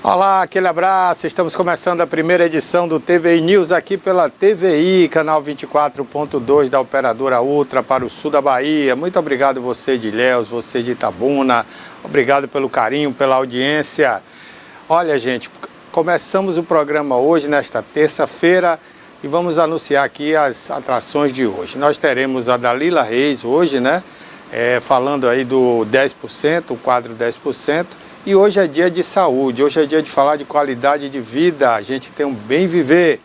Olá, aquele abraço. Estamos começando a primeira edição do TVI News aqui pela TVI, canal 24.2 da operadora Ultra para o sul da Bahia. Muito obrigado você de Ilhéus, você de Itabuna. Obrigado pelo carinho, pela audiência. Olha, gente, começamos o programa hoje, nesta terça-feira, e vamos anunciar aqui as atrações de hoje. Nós teremos a Dalila Reis hoje, né? Falando aí do 10%, o quadro 10%. E hoje é dia de saúde, hoje é dia de falar de qualidade de vida, a gente tem um bem viver.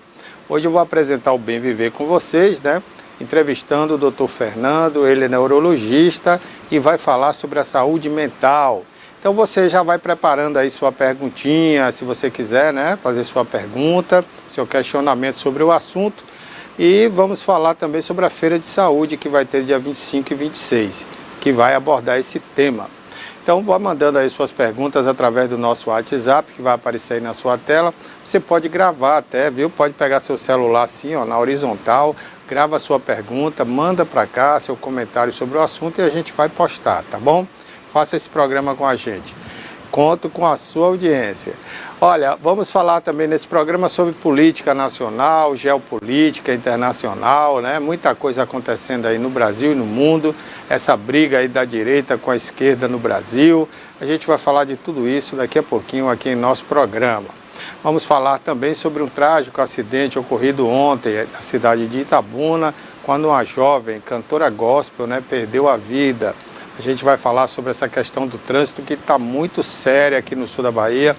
Hoje eu vou apresentar o bem viver com vocês, né? Entrevistando o Dr. Fernando, ele é neurologista e vai falar sobre a saúde mental. Então você já vai preparando aí sua perguntinha, se você quiser, né? Fazer sua pergunta, seu questionamento sobre o assunto. E vamos falar também sobre a Feira de Saúde que vai ter dia 25 e 26, que vai abordar esse tema. Então, vá mandando aí suas perguntas através do nosso WhatsApp, que vai aparecer aí na sua tela. Você pode gravar até, viu? Pode pegar seu celular assim, ó, na horizontal, grava a sua pergunta, manda para cá seu comentário sobre o assunto e a gente vai postar, tá bom? Faça esse programa com a gente. Conto com a sua audiência. Olha, vamos falar também nesse programa sobre política nacional, geopolítica internacional, né? Muita coisa acontecendo aí no Brasil e no mundo, essa briga aí da direita com a esquerda no Brasil. A gente vai falar de tudo isso daqui a pouquinho aqui em nosso programa. Vamos falar também sobre um trágico acidente ocorrido ontem na cidade de Itabuna, quando uma jovem cantora gospel, né, perdeu a vida. A gente vai falar sobre essa questão do trânsito que está muito séria aqui no sul da Bahia.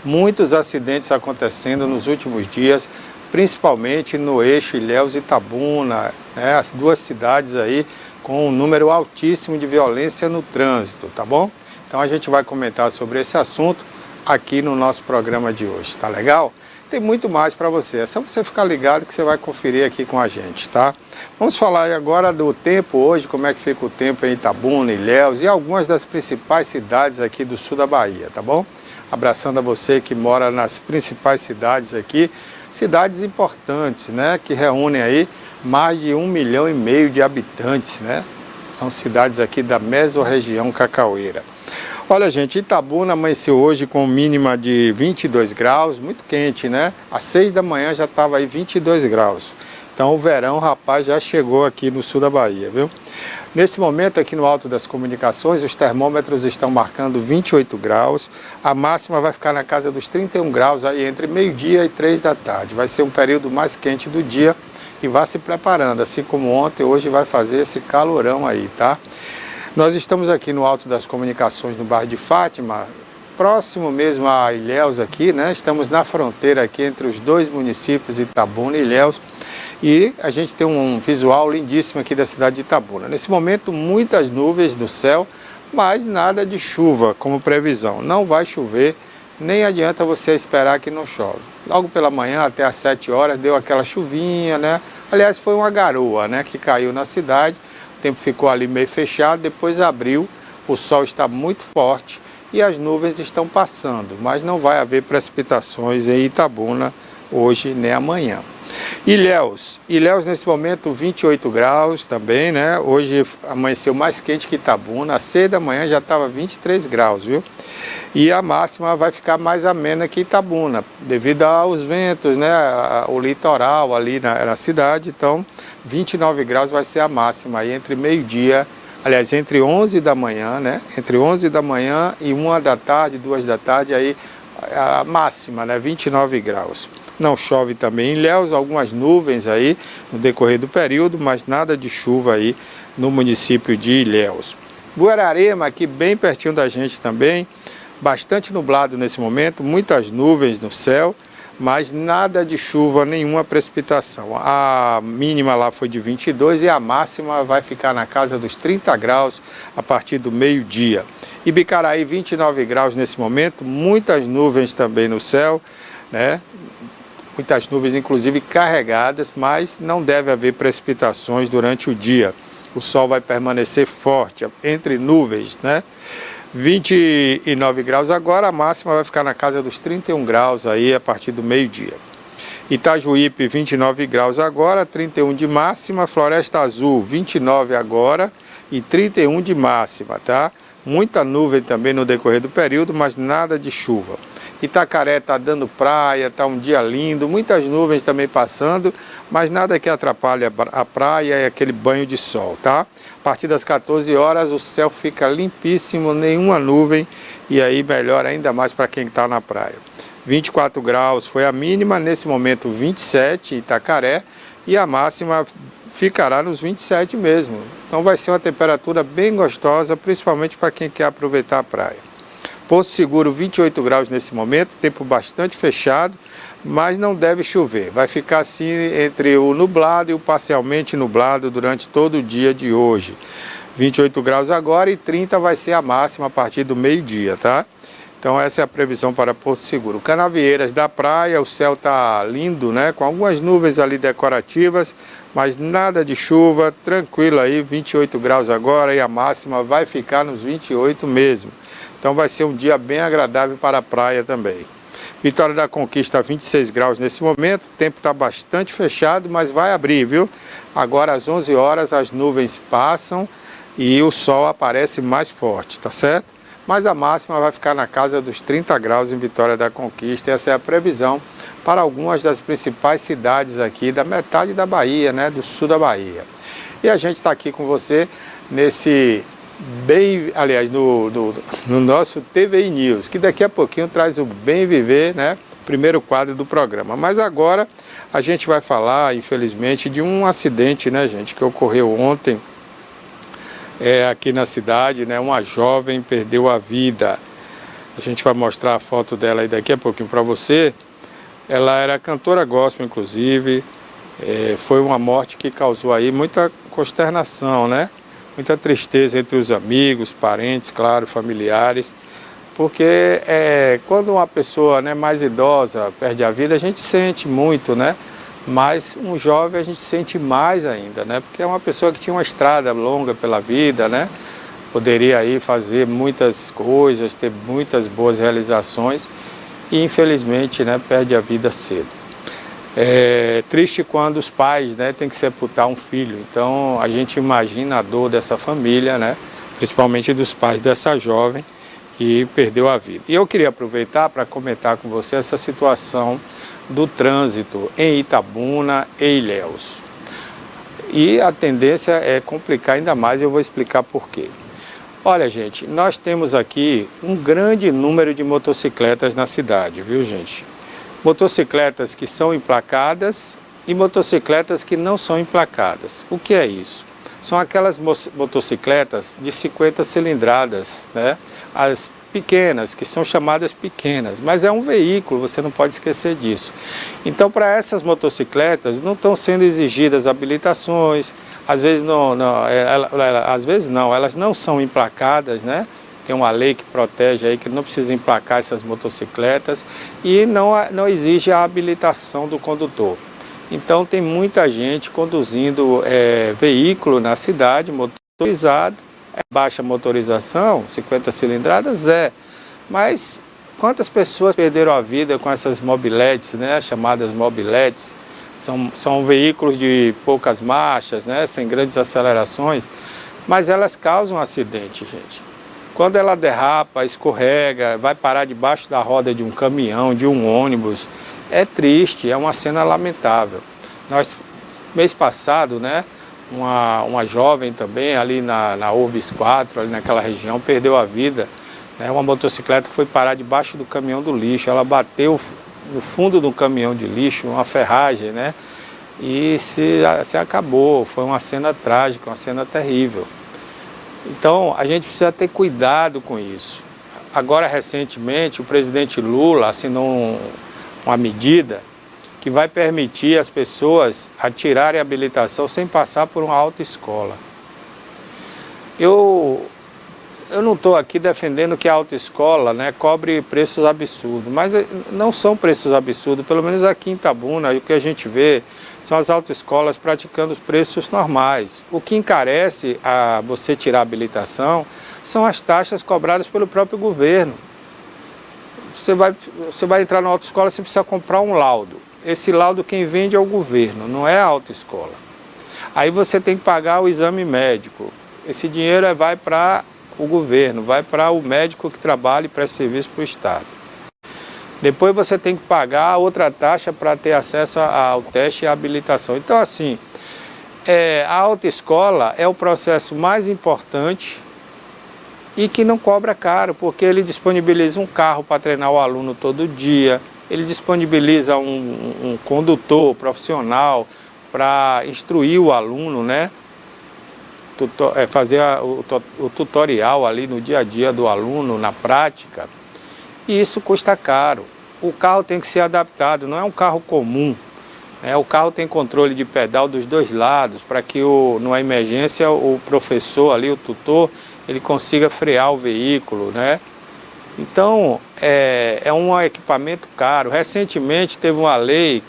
Muitos acidentes acontecendo nos últimos dias, principalmente no eixo Ilhéus e Itabuna, né? As duas cidades aí com um número altíssimo de violência no trânsito, tá bom? Então a gente vai comentar sobre esse assunto aqui no nosso programa de hoje, tá legal? Tem muito mais para você, é só você ficar ligado que você vai conferir aqui com a gente, tá? Vamos falar agora do tempo hoje, como é que fica o tempo em Itabuna, Ilhéus e algumas das principais cidades aqui do sul da Bahia, tá bom? Abraçando a você que mora nas principais cidades aqui, cidades importantes, né? Que reúnem aí mais de 1,5 milhão de habitantes, né? São cidades aqui da mesorregião cacaueira. Olha, gente, Itabuna amanheceu hoje com mínima de 22 graus, muito quente, né? Às 6 da manhã já estava aí 22 graus. Então o verão, rapaz, já chegou aqui no sul da Bahia, viu? Nesse momento aqui no Alto das Comunicações, os termômetros estão marcando 28 graus. A máxima vai ficar na casa dos 31 graus aí entre meio-dia e 3 da tarde. Vai ser um período mais quente do dia e vá se preparando. Assim como ontem, hoje vai fazer esse calorão aí, tá? Nós estamos aqui no Alto das Comunicações, no bairro de Fátima, próximo mesmo a Ilhéus aqui, né? Estamos na fronteira aqui entre os dois municípios, Itabuna e Ilhéus. E a gente tem um visual lindíssimo aqui da cidade de Itabuna. Nesse momento, muitas nuvens no céu, mas nada de chuva como previsão. Não vai chover, nem adianta você esperar que não chove. Logo pela manhã, até às 7 horas, deu aquela chuvinha, né? Aliás, foi uma garoa, né, que caiu na cidade. O tempo ficou ali meio fechado, depois abriu, o sol está muito forte e as nuvens estão passando, mas não vai haver precipitações em Itabuna hoje nem amanhã. Ilhéus nesse momento 28 graus também, né? Hoje amanheceu mais quente que Itabuna, às 6 da manhã já estava 23 graus, viu? E a máxima vai ficar mais amena que Itabuna, devido aos ventos, né? O litoral ali na cidade, então 29 graus vai ser a máxima aí entre meio-dia, aliás, entre 11 da manhã, né? Entre 11 da manhã e 1 da tarde, 2 da tarde, aí a máxima, né? 29 graus. Não chove também em Ilhéus, algumas nuvens aí no decorrer do período, mas nada de chuva aí no município de Ilhéus. Guararema, aqui bem pertinho da gente também, bastante nublado nesse momento, muitas nuvens no céu, mas nada de chuva, nenhuma precipitação. A mínima lá foi de 22 e a máxima vai ficar na casa dos 30 graus a partir do meio-dia. Ibicaraí, 29 graus nesse momento, muitas nuvens também no céu, né? Muitas nuvens, inclusive carregadas, mas não deve haver precipitações durante o dia. O sol vai permanecer forte, entre nuvens, né? 29 graus agora, a máxima vai ficar na casa dos 31 graus aí a partir do meio-dia. Itajuípe, 29 graus agora, 31 de máxima. Floresta Azul, 29 agora e 31 de máxima, tá? Muita nuvem também no decorrer do período, mas nada de chuva. Itacaré está dando praia, está um dia lindo, muitas nuvens também passando, mas nada que atrapalhe a praia é aquele banho de sol, tá? A partir das 14 horas o céu fica limpíssimo, nenhuma nuvem, e aí melhora ainda mais para quem está na praia. 24 graus foi a mínima, nesse momento 27 em Itacaré, e a máxima ficará nos 27 mesmo. Então vai ser uma temperatura bem gostosa, principalmente para quem quer aproveitar a praia. Porto Seguro 28 graus nesse momento, tempo bastante fechado, mas não deve chover. Vai ficar assim entre o nublado e o parcialmente nublado durante todo o dia de hoje. 28 graus agora e 30 vai ser a máxima a partir do meio-dia, tá? Então essa é a previsão para Porto Seguro. Canavieiras da praia, o céu tá lindo, né? Com algumas nuvens ali decorativas, mas nada de chuva, tranquilo aí, 28 graus agora e a máxima vai ficar nos 28 mesmo. Então vai ser um dia bem agradável para a praia também. Vitória da Conquista 26 graus nesse momento, o tempo está bastante fechado, mas vai abrir, viu? Agora às 11 horas as nuvens passam e o sol aparece mais forte, tá certo? Mas a máxima vai ficar na casa dos 30 graus em Vitória da Conquista. Essa é a previsão para algumas das principais cidades aqui da metade da Bahia, né? Do sul da Bahia. E a gente está aqui com você nesse... no nosso TVI News, que daqui a pouquinho traz o Bem Viver, né? Primeiro quadro do programa. Mas agora a gente vai falar, infelizmente, de um acidente, né, gente, que ocorreu ontem aqui na cidade, né? Uma jovem perdeu a vida. A gente vai mostrar a foto dela aí daqui a pouquinho para você. Ela era cantora gospel, inclusive. Foi uma morte que causou aí muita consternação, né? Muita tristeza entre os amigos, parentes, claro, familiares, porque quando uma pessoa, né, mais idosa perde a vida, a gente sente muito, né? Mas um jovem a gente sente mais ainda, né? Porque é uma pessoa que tinha uma estrada longa pela vida, né? Poderia aí fazer muitas coisas, ter muitas boas realizações e infelizmente, né, perde a vida cedo. É triste quando os pais, né, têm que sepultar um filho. Então a gente imagina a dor dessa família, né, principalmente dos pais dessa jovem que perdeu a vida. E eu queria aproveitar para comentar com você essa situação do trânsito em Itabuna e Ilhéus. E a tendência é complicar ainda mais e eu vou explicar por quê. Olha, gente, nós temos aqui um grande número de motocicletas na cidade, viu, gente? Motocicletas que são emplacadas e motocicletas que não são emplacadas. O que é isso? São aquelas motocicletas de 50 cilindradas, né? As pequenas, que são chamadas pequenas, mas é um veículo, você não pode esquecer disso. Então, para essas motocicletas não estão sendo exigidas habilitações, às vezes elas não são emplacadas, né? Tem uma lei que protege aí que não precisa emplacar essas motocicletas e não exige a habilitação do condutor. Então tem muita gente conduzindo veículo na cidade, motorizado, baixa motorização, 50 cilindradas mas quantas pessoas perderam a vida com essas mobiletes, né, chamadas mobiletes? São veículos de poucas marchas, né, sem grandes acelerações, mas elas causam acidente, gente. Quando ela derrapa, escorrega, vai parar debaixo da roda de um caminhão, de um ônibus, é triste, é uma cena lamentável. Mês passado, né, uma jovem também ali na Urbis 4, ali naquela região, perdeu a vida. Né, uma motocicleta foi parar debaixo do caminhão do lixo, ela bateu no fundo do caminhão de lixo, uma ferragem, né, e se acabou. Foi uma cena trágica, uma cena terrível. Então, a gente precisa ter cuidado com isso. Agora, recentemente, o presidente Lula assinou uma medida que vai permitir as pessoas a tirarem a habilitação sem passar por uma autoescola. Eu não estou aqui defendendo que a autoescola, né, cobre preços absurdos, mas não são preços absurdos, pelo menos aqui em Itabuna, o que a gente vê são as autoescolas praticando os preços normais. O que encarece a você tirar a habilitação são as taxas cobradas pelo próprio governo. Você vai entrar na autoescola, você precisa comprar um laudo. Esse laudo quem vende é o governo, não é a autoescola. Aí você tem que pagar o exame médico. Esse dinheiro vai para o governo, vai para o médico que trabalha e presta serviço para o Estado. Depois você tem que pagar outra taxa para ter acesso ao teste e à habilitação. Então, assim, a autoescola é o processo mais importante e que não cobra caro, porque ele disponibiliza um carro para treinar o aluno todo dia, ele disponibiliza um condutor profissional para instruir o aluno, né? Fazer o tutorial ali no dia a dia do aluno, na prática. E isso custa caro. O carro tem que ser adaptado, não é um carro comum. O carro tem controle de pedal dos dois lados, para que numa emergência o professor ali, o tutor, ele consiga frear o veículo, né? Então, é um equipamento caro. Recentemente teve uma lei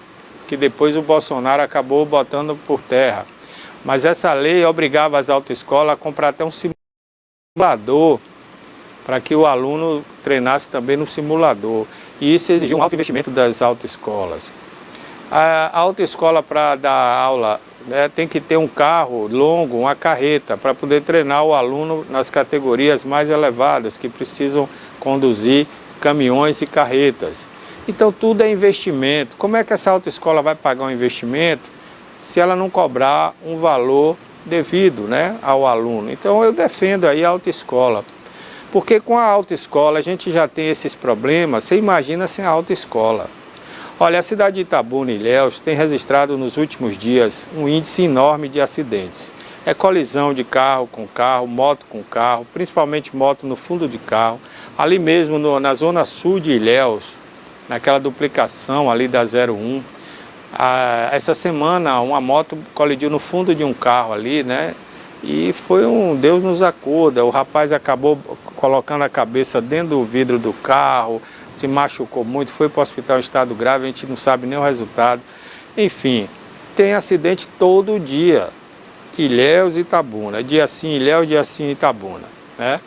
que depois o Bolsonaro acabou botando por terra. Mas essa lei obrigava as autoescolas a comprar até um simulador para que o aluno treinasse também no simulador. E isso exigia um alto investimento das autoescolas. A autoescola, para dar aula, né, tem que ter um carro longo, uma carreta, para poder treinar o aluno nas categorias mais elevadas, que precisam conduzir caminhões e carretas. Então tudo é investimento. Como é que essa autoescola vai pagar um investimento se ela não cobrar um valor devido, né, ao aluno? Então eu defendo aí a autoescola. Porque com a autoescola a gente já tem esses problemas, você imagina sem a autoescola. Olha, a cidade de Itabuna e Ilhéus tem registrado nos últimos dias um índice enorme de acidentes. É colisão de carro com carro, moto com carro, principalmente moto no fundo de carro. Ali mesmo na zona sul de Ilhéus, naquela duplicação ali da 01, essa semana uma moto colidiu no fundo de um carro ali, né? E foi Deus nos acuda. O rapaz acabou colocando a cabeça dentro do vidro do carro, se machucou muito, foi para o hospital em estado grave, a gente não sabe nem o resultado. Enfim, tem acidente todo dia. Ilhéus e Itabuna. Dia sim Ilhéus, dia sim Itabuna, né?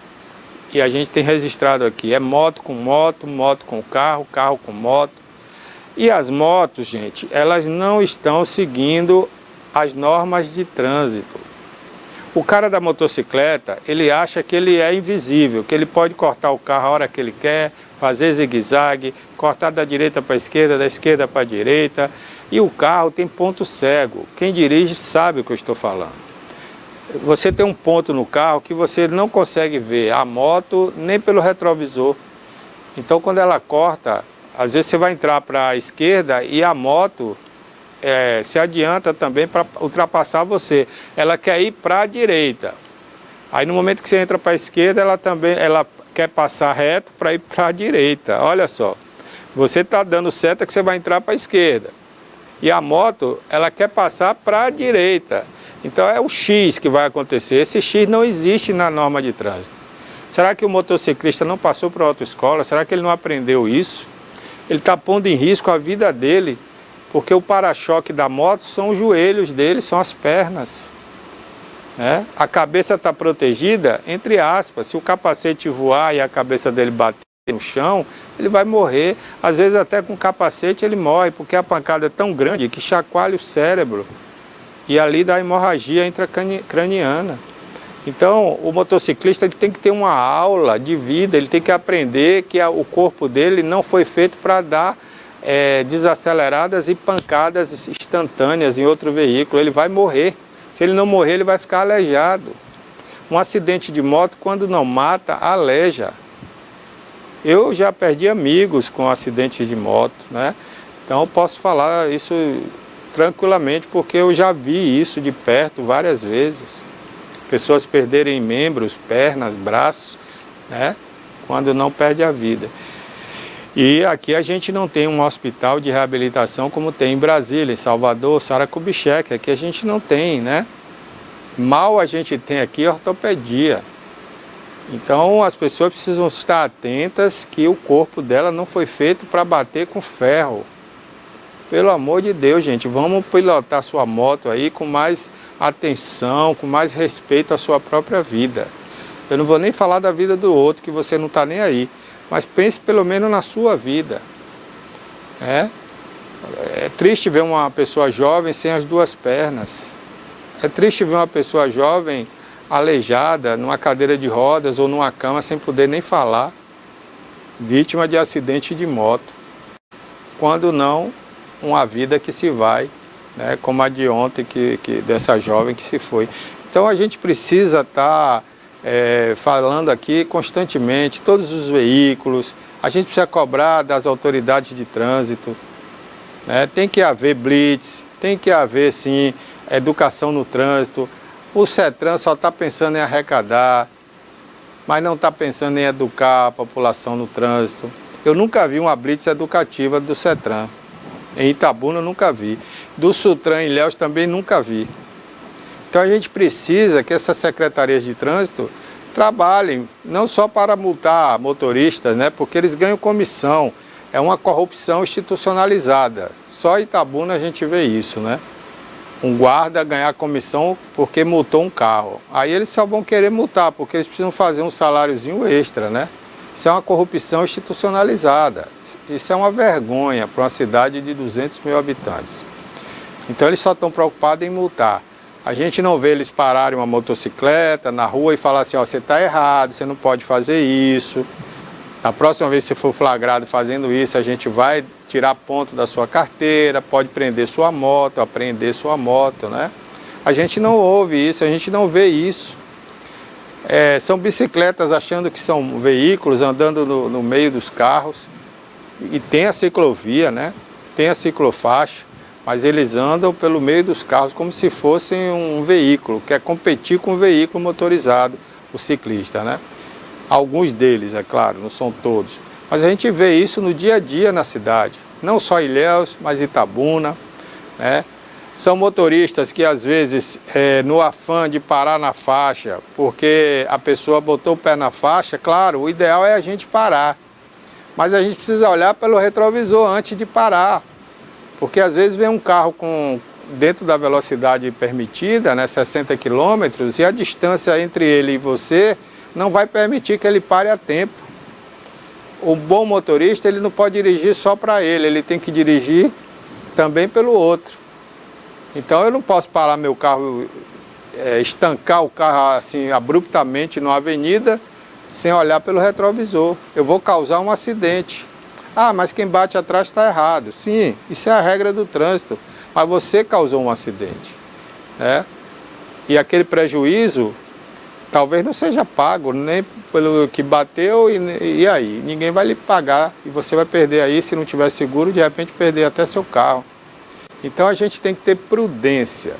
E a gente tem registrado aqui, moto com moto, moto com carro, carro com moto. E as motos, gente, elas não estão seguindo as normas de trânsito. O cara da motocicleta, ele acha que ele é invisível, que ele pode cortar o carro a hora que ele quer, fazer zigue-zague, cortar da direita para a esquerda, da esquerda para a direita. E o carro tem ponto cego. Quem dirige sabe o que eu estou falando. Você tem um ponto no carro que você não consegue ver a moto nem pelo retrovisor. Então quando ela corta, às vezes você vai entrar para a esquerda e a moto se adianta também para ultrapassar você. Ela quer ir para a direita. Aí no momento que você entra para a esquerda, ela quer passar reto para ir para a direita. Olha só, você está dando seta que você vai entrar para a esquerda. E a moto, ela quer passar para a direita. Então é o X que vai acontecer. Esse X não existe na norma de trânsito. Será que o motociclista não passou para a autoescola? Será que ele não aprendeu isso? Ele está pondo em risco a vida dele, porque o para-choque da moto são os joelhos dele, são as pernas. Né? A cabeça está protegida, entre aspas. Se o capacete voar e a cabeça dele bater no chão, ele vai morrer. Às vezes até com o capacete ele morre, porque a pancada é tão grande que chacoalha o cérebro. E ali dá hemorragia intracraniana. Então, o motociclista ele tem que ter uma aula de vida, ele tem que aprender que o corpo dele não foi feito para dar desaceleradas e pancadas instantâneas em outro veículo. Ele vai morrer. Se ele não morrer, ele vai ficar aleijado. Um acidente de moto, quando não mata, aleija. Eu já perdi amigos com acidentes de moto, né? Então eu posso falar isso tranquilamente, porque eu já vi isso de perto várias vezes. Pessoas perderem membros, pernas, braços, né? Quando não perde a vida. E aqui a gente não tem um hospital de reabilitação como tem em Brasília, em Salvador, Sara Kubitschek. Aqui a gente não tem, né? Mal a gente tem aqui ortopedia. Então as pessoas precisam estar atentas que o corpo dela não foi feito para bater com ferro. Pelo amor de Deus, gente, vamos pilotar sua moto aí com mais atenção, com mais respeito à sua própria vida. Eu não vou nem falar da vida do outro, que você não está nem aí. Mas pense pelo menos na sua vida. É triste ver uma pessoa jovem sem as duas pernas. É triste ver uma pessoa jovem aleijada numa cadeira de rodas ou numa cama sem poder nem falar. Vítima de acidente de moto. quando não uma vida que se vai, né, como a de ontem, dessa jovem que se foi. Então a gente precisa estar falando aqui constantemente, todos os veículos, a gente precisa cobrar das autoridades de trânsito, né? Tem que haver blitz, tem que haver sim educação no trânsito. O CETRAN só está pensando em arrecadar, mas não está pensando em educar a população no trânsito. Eu nunca vi uma blitz educativa do CETRAN. Em Itabuna eu nunca vi. Do SUTRAN em Ilhéus também nunca vi. Então a gente precisa que essas secretarias de trânsito trabalhem, não só para multar motoristas, né, porque eles ganham comissão. É uma corrupção institucionalizada. Só em Itabuna a gente vê isso, né? Um guarda ganhar comissão porque multou um carro. Aí eles só vão querer multar, porque eles precisam fazer um saláriozinho extra, né? Isso é uma corrupção institucionalizada. Isso é uma vergonha para uma cidade de 200 mil habitantes. Então eles só estão preocupados em multar. A gente não vê eles pararem uma motocicleta na rua e falar assim, ó, você está errado, você não pode fazer isso. Na próxima vez que você for flagrado fazendo isso, a gente vai tirar ponto da sua carteira, pode prender sua moto, apreender sua moto, né? A gente não ouve isso, a gente não vê isso. São bicicletas achando que são veículos, andando no meio dos carros. E tem a ciclovia, né? Tem a ciclofaixa, mas eles andam pelo meio dos carros como se fossem um veículo, quer competir com um veículo motorizado, o ciclista, né? Alguns deles, é claro, não são todos. Mas a gente vê isso no dia a dia na cidade. Não só Ilhéus, mas Itabuna, né? São motoristas que às vezes, no afã de parar na faixa, porque a pessoa botou o pé na faixa, claro, o ideal é a gente parar. Mas a gente precisa olhar pelo retrovisor antes de parar. Porque às vezes vem um carro dentro da velocidade permitida, né, 60 km, e a distância entre ele e você não vai permitir que ele pare a tempo. O bom motorista, ele não pode dirigir só para ele tem que dirigir também pelo outro. Então eu não posso parar meu carro, estancar o carro assim abruptamente numa avenida sem olhar pelo retrovisor. Eu vou causar um acidente. Ah, mas quem bate atrás está errado. Sim, isso é a regra do trânsito. Mas você causou um acidente, né? E aquele prejuízo talvez não seja pago nem pelo que bateu e aí? Ninguém vai lhe pagar e você vai perder aí, se não tiver seguro, de repente perder até seu carro. Então a gente tem que ter prudência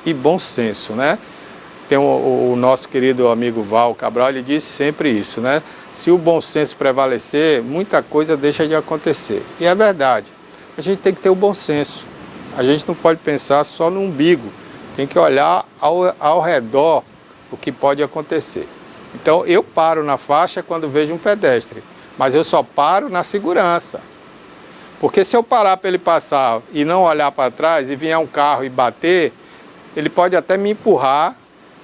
e bom senso, né? Tem o nosso querido amigo Val Cabral, ele diz sempre isso, né? Se o bom senso prevalecer, muita coisa deixa de acontecer. E é verdade, a gente tem que ter o bom senso. A gente não pode pensar só no umbigo, tem que olhar ao redor o que pode acontecer. Então eu paro na faixa quando vejo um pedestre, mas eu só paro na segurança. Porque se eu parar para ele passar e não olhar para trás e vier um carro e bater, ele pode até me empurrar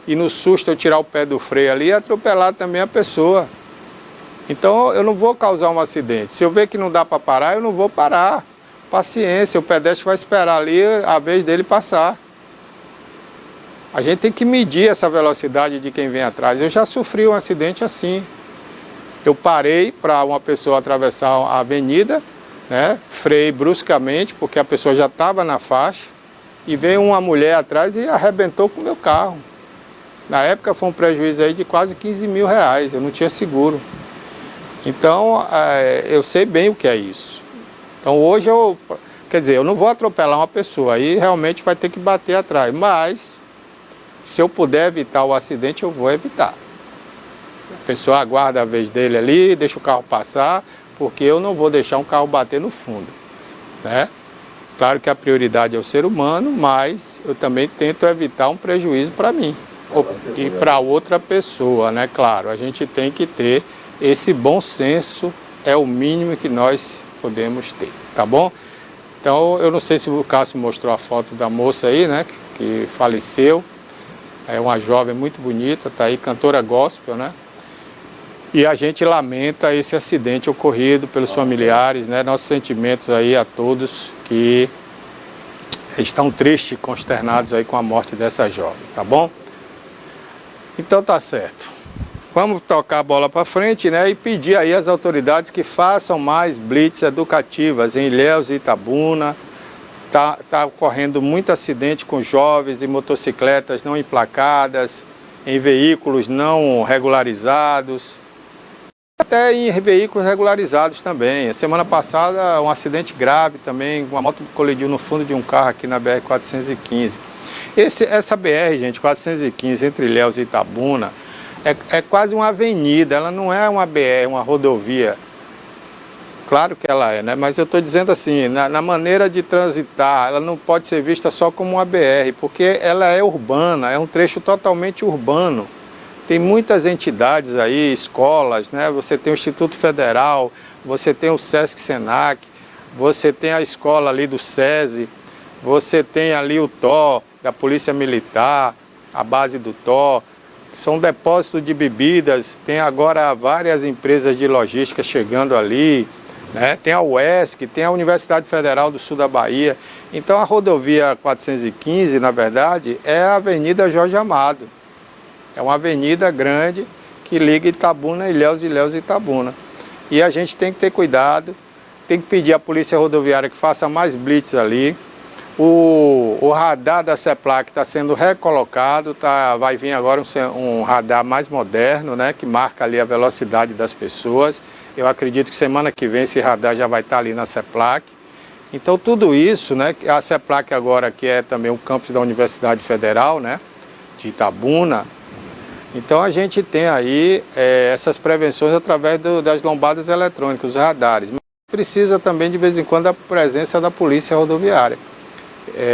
e no susto eu tirar o pé do freio ali e atropelar também a pessoa. Então eu não vou causar um acidente. Se eu ver que não dá para parar, eu não vou parar. Paciência, o pedestre vai esperar ali a vez dele passar. A gente tem que medir essa velocidade de quem vem atrás. Eu já sofri um acidente assim. Eu parei para uma pessoa atravessar a avenida, né? Freiei bruscamente, porque a pessoa já estava na faixa, e veio uma mulher atrás e arrebentou com o meu carro. Na época foi um prejuízo aí de quase 15 mil reais, eu não tinha seguro. Então, eu sei bem o que é isso. Então hoje eu não vou atropelar uma pessoa, aí realmente vai ter que bater atrás, mas se eu puder evitar o acidente, eu vou evitar. A pessoa aguarda a vez dele ali, deixa o carro passar, porque eu não vou deixar um carro bater no fundo, né? Claro que a prioridade é o ser humano, mas eu também tento evitar um prejuízo para mim e para outra pessoa, né? Claro, a gente tem que ter esse bom senso, é o mínimo que nós podemos ter, tá bom? Então, eu não sei se o Cássio mostrou a foto da moça aí, né? Que faleceu, é uma jovem muito bonita, tá aí, cantora gospel, né? E a gente lamenta esse acidente ocorrido pelos familiares, né? Nossos sentimentos aí a todos que estão tristes, consternados aí com a morte dessa jovem, tá bom? Então tá certo. vamos tocar a bola para frente, né, e pedir aí às autoridades que façam mais blitz educativas em Ilhéus e Itabuna. Tá ocorrendo muito acidente com jovens em motocicletas não emplacadas, em veículos não regularizados, até em veículos regularizados também. A semana passada, um acidente grave também, uma moto colidiu no fundo de um carro aqui na BR-415. Essa BR, gente, 415, entre Ilhéus e Itabuna, é quase uma avenida, ela não é uma BR, uma rodovia. Claro que ela é, né? Mas eu estou dizendo assim, na maneira de transitar, ela não pode ser vista só como uma BR, porque ela é urbana, é um trecho totalmente urbano. Tem muitas entidades aí, escolas, né? Você tem o Instituto Federal, você tem o Sesc Senac, você tem a escola ali do SESI, você tem ali o TO, da Polícia Militar, a base do TO. São depósitos de bebidas, tem agora várias empresas de logística chegando ali, né? Tem a UESC, tem a Universidade Federal do Sul da Bahia. Então a rodovia 415, na verdade, é a Avenida Jorge Amado. É uma avenida grande que liga Itabuna, Ilhéus e Itabuna. E a gente tem que ter cuidado, tem que pedir à Polícia Rodoviária que faça mais blitz ali. O radar da CEPLAC está sendo recolocado, vai vir agora um radar mais moderno, né, que marca ali a velocidade das pessoas. Eu acredito que semana que vem esse radar já vai estar ali na CEPLAC. Então tudo isso, né, a CEPLAC agora que é também o campus da Universidade Federal, né, de Itabuna. Então a gente tem aí essas prevenções através das lombadas eletrônicas, os radares. Mas precisa também de vez em quando a presença da Polícia Rodoviária.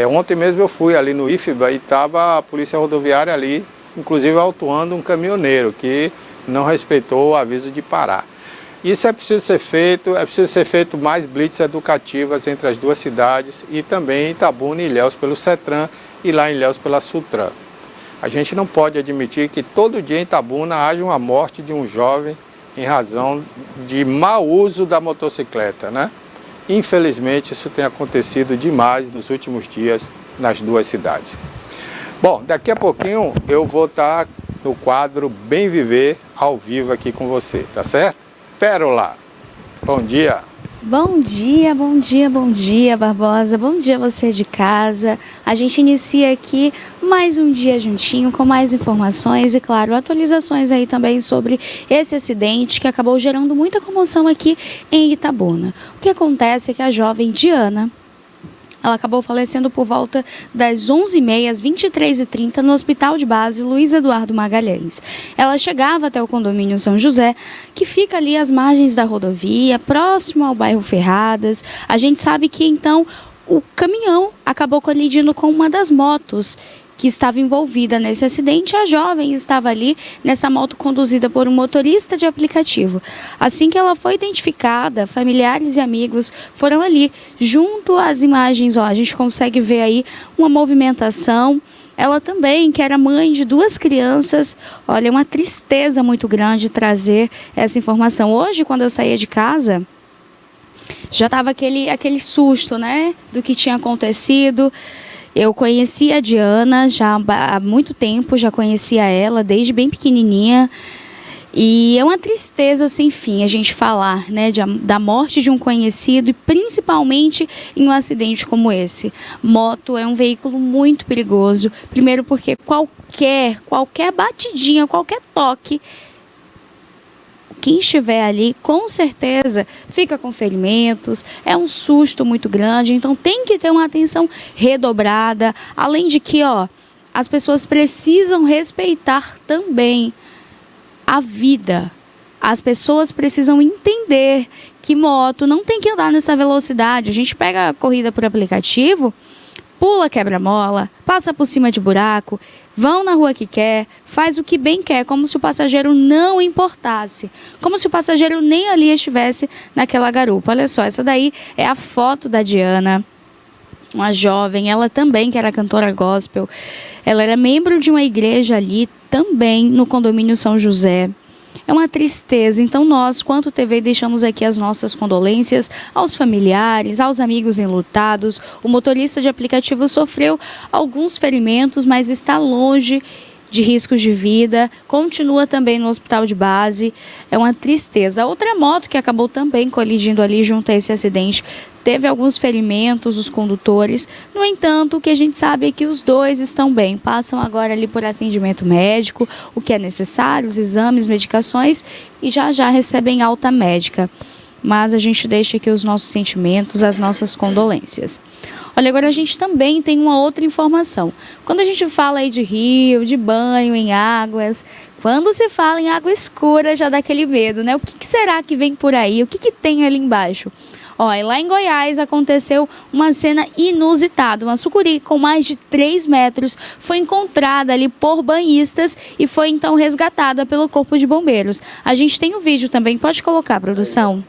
Ontem mesmo eu fui ali no IFBA e estava a Polícia Rodoviária ali, inclusive autuando um caminhoneiro que não respeitou o aviso de parar. Isso é preciso ser feito mais blitz educativas entre as duas cidades e também Itabuna e Ilhéus pelo CETRAN e lá em Ilhéus pela SUTRAN. A gente não pode admitir que todo dia em Itabuna haja uma morte de um jovem em razão de mau uso da motocicleta, né? Infelizmente isso tem acontecido demais nos últimos dias nas duas cidades. Bom, daqui a pouquinho eu vou estar no quadro Bem Viver ao vivo aqui com você, tá certo? Pérola, bom dia. Bom dia, bom dia, bom dia, Barbosa. Bom dia você de casa. A gente inicia aqui mais um dia juntinho com mais informações e, claro, atualizações aí também sobre esse acidente que acabou gerando muita comoção aqui em Itabuna. O que acontece é que a jovem Diana, ela acabou falecendo por volta das 11h30 às 23h30 no Hospital de Base Luiz Eduardo Magalhães. Ela chegava até o condomínio São José, que fica ali às margens da rodovia, próximo ao bairro Ferradas. A gente sabe que então o caminhão acabou colidindo com uma das motos que estava envolvida nesse acidente. A jovem estava ali nessa moto conduzida por um motorista de aplicativo. Assim que ela foi identificada, familiares e amigos foram ali. Junto às imagens, a gente consegue ver aí uma movimentação. Ela também, que era mãe de 2 crianças, olha, é uma tristeza muito grande trazer essa informação. Hoje, quando eu saía de casa, já estava aquele susto, né, do que tinha acontecido. Eu conheci a Diana já há muito tempo, já conhecia ela desde bem pequenininha. E é uma tristeza sem fim a gente falar, né, da morte de um conhecido e principalmente em um acidente como esse. Moto é um veículo muito perigoso, primeiro porque qualquer batidinha, qualquer toque, quem estiver ali, com certeza, fica com ferimentos, é um susto muito grande, então tem que ter uma atenção redobrada, além de que, as pessoas precisam respeitar também a vida. As pessoas precisam entender que moto não tem que andar nessa velocidade. A gente pega a corrida por aplicativo, pula quebra-mola, passa por cima de buraco, vão na rua que quer, faz o que bem quer, como se o passageiro não importasse, como se o passageiro nem ali estivesse naquela garupa. Olha só, essa daí é a foto da Diana, uma jovem, ela também que era cantora gospel, ela era membro de uma igreja ali também no condomínio São José. É uma tristeza, então nós, quanto TV, deixamos aqui as nossas condolências aos familiares, aos amigos enlutados. O motorista de aplicativo sofreu alguns ferimentos, mas está longe de riscos de vida, continua também no hospital de base, é uma tristeza. Outra moto que acabou também colidindo ali junto a esse acidente, teve alguns ferimentos, os condutores. No entanto, o que a gente sabe é que os dois estão bem, passam agora ali por atendimento médico, o que é necessário, os exames, medicações, e já já recebem alta médica. Mas a gente deixa aqui os nossos sentimentos, as nossas condolências. Olha, agora a gente também tem uma outra informação. Quando a gente fala aí de rio, de banho em águas, quando se fala em água escura já dá aquele medo, né? O que será que vem por aí? O que tem ali embaixo? Olha, lá em Goiás aconteceu uma cena inusitada. Uma sucuri com mais de 3 metros foi encontrada ali por banhistas e foi então resgatada pelo Corpo de Bombeiros. A gente tem um vídeo também, pode colocar, produção?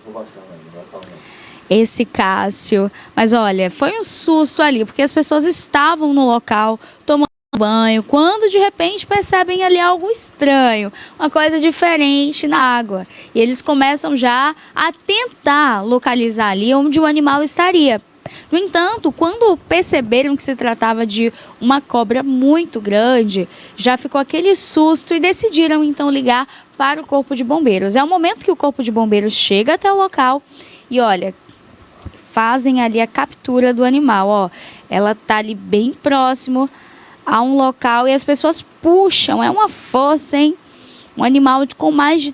Esse Cássio. Mas olha, foi um susto ali, porque as pessoas estavam no local tomando banho, quando de repente percebem ali algo estranho, uma coisa diferente na água. E eles começam já a tentar localizar ali onde o animal estaria. No entanto, quando perceberam que se tratava de uma cobra muito grande, já ficou aquele susto e decidiram então ligar para o Corpo de Bombeiros. É o momento que o Corpo de Bombeiros chega até o local e olha, fazem ali a captura do animal, ó. Ela tá ali bem próximo a um local e as pessoas puxam, é uma força, hein? Um animal com mais de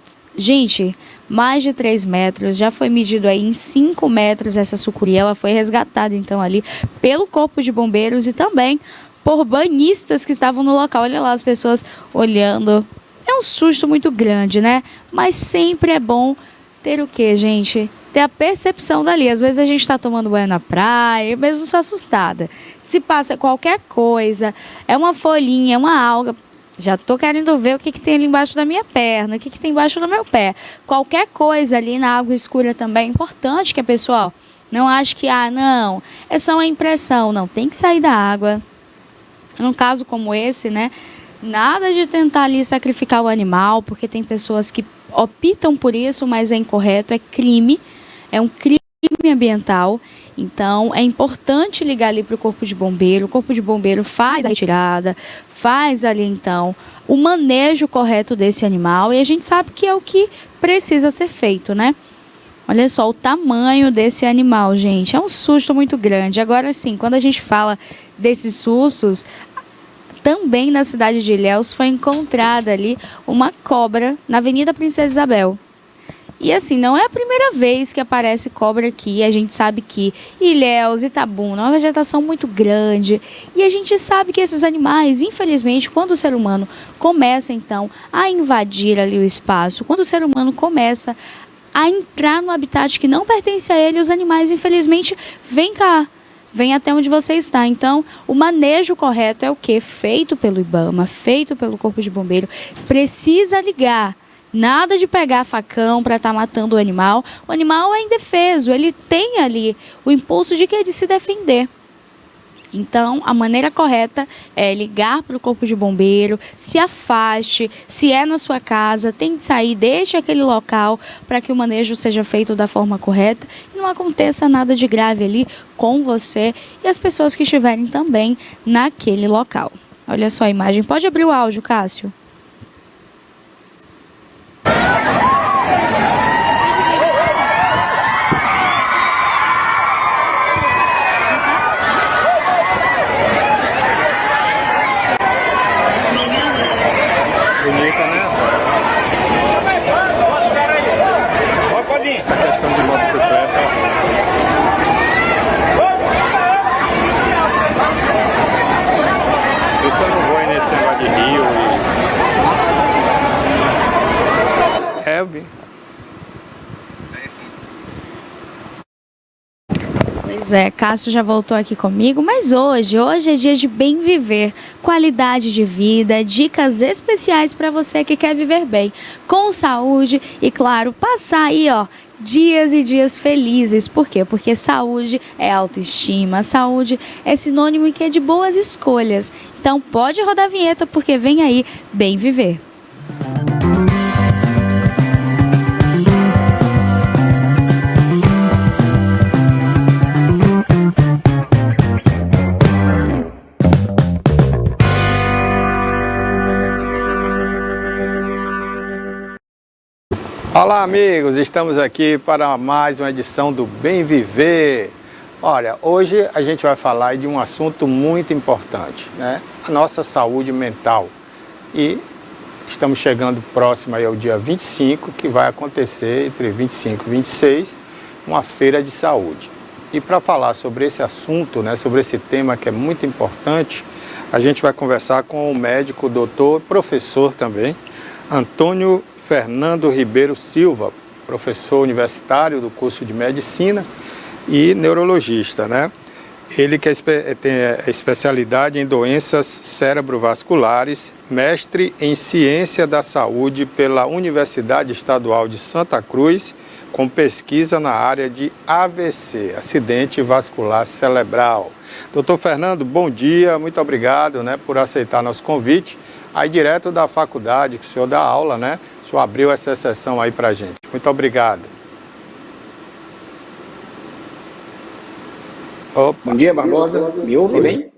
3 metros, já foi medido aí em 5 metros essa sucuri, ela foi resgatada então ali pelo Corpo de Bombeiros e também por banhistas que estavam no local. Olha lá as pessoas olhando, é um susto muito grande, né? Mas sempre é bom ter o quê, gente? Ter a percepção dali. Às vezes a gente está tomando banho na praia, mesmo só assustada. Se passa qualquer coisa, é uma folhinha, é uma alga, já estou querendo ver o que tem ali embaixo da minha perna, o que tem embaixo do meu pé. Qualquer coisa ali na água escura também é importante que a pessoa não ache que, não, é só uma impressão. Não, tem que sair da água. Num caso como esse, né? Nada de tentar ali sacrificar o animal, porque tem pessoas que optam por isso, mas é incorreto, é crime. É um crime ambiental, então é importante ligar ali para o Corpo de Bombeiro. O Corpo de Bombeiro faz a retirada, faz ali então o manejo correto desse animal e a gente sabe que é o que precisa ser feito, né? Olha só o tamanho desse animal, gente, é um susto muito grande. Agora sim, quando a gente fala desses sustos, também na cidade de Ilhéus foi encontrada ali uma cobra na Avenida Princesa Isabel. E assim, não é a primeira vez que aparece cobra aqui. A gente sabe que Ilhéus, Itabuna, é uma vegetação muito grande. E a gente sabe que esses animais, infelizmente, quando o ser humano começa então a invadir ali o espaço, quando o ser humano começa a entrar no habitat que não pertence a ele, os animais, infelizmente, vêm cá. Vem até onde você está. Então, o manejo correto é o quê? Feito pelo IBAMA, feito pelo Corpo de Bombeiro. Precisa ligar. Nada de pegar facão para estar matando o animal. O animal é indefeso, ele tem ali o impulso de se defender. Então, a maneira correta é ligar para o Corpo de Bombeiro, se afaste, se é na sua casa, tem que sair, deixe aquele local para que o manejo seja feito da forma correta e não aconteça nada de grave ali com você e as pessoas que estiverem também naquele local. Olha só a imagem. Pode abrir o áudio, Cássio? Bonita, né? Essa questão de motocicleta. Por isso que eu não vou aí nesse negócio de rio. Eu vi. Pois é, Cássio já voltou aqui comigo, mas hoje é dia de bem viver, qualidade de vida, dicas especiais para você que quer viver bem, com saúde e, claro, passar aí, dias e dias felizes. Por quê? Porque saúde é autoestima, saúde é sinônimo de boas escolhas. Então pode rodar a vinheta porque vem aí Bem Viver. Olá, amigos, estamos aqui para mais uma edição do Bem Viver. Olha, hoje a gente vai falar de um assunto muito importante, né? A nossa saúde mental. E estamos chegando próximo aí ao dia 25, que vai acontecer entre 25 e 26, uma feira de saúde. E para falar sobre esse assunto, né, sobre esse tema que é muito importante, a gente vai conversar com o médico, doutor, professor também, Antônio Fernando Ribeiro Silva, professor universitário do curso de Medicina e neurologista, né? Ele que tem a especialidade em doenças cerebrovasculares, mestre em Ciência da Saúde pela Universidade Estadual de Santa Cruz, com pesquisa na área de AVC, acidente vascular cerebral. Doutor Fernando, bom dia, muito obrigado, né, por aceitar nosso convite. Aí direto da faculdade, que o senhor dá aula, né? O senhor abriu essa sessão aí pra gente. Muito obrigado. Opa. Bom dia, Barbosa. Me ouve bem?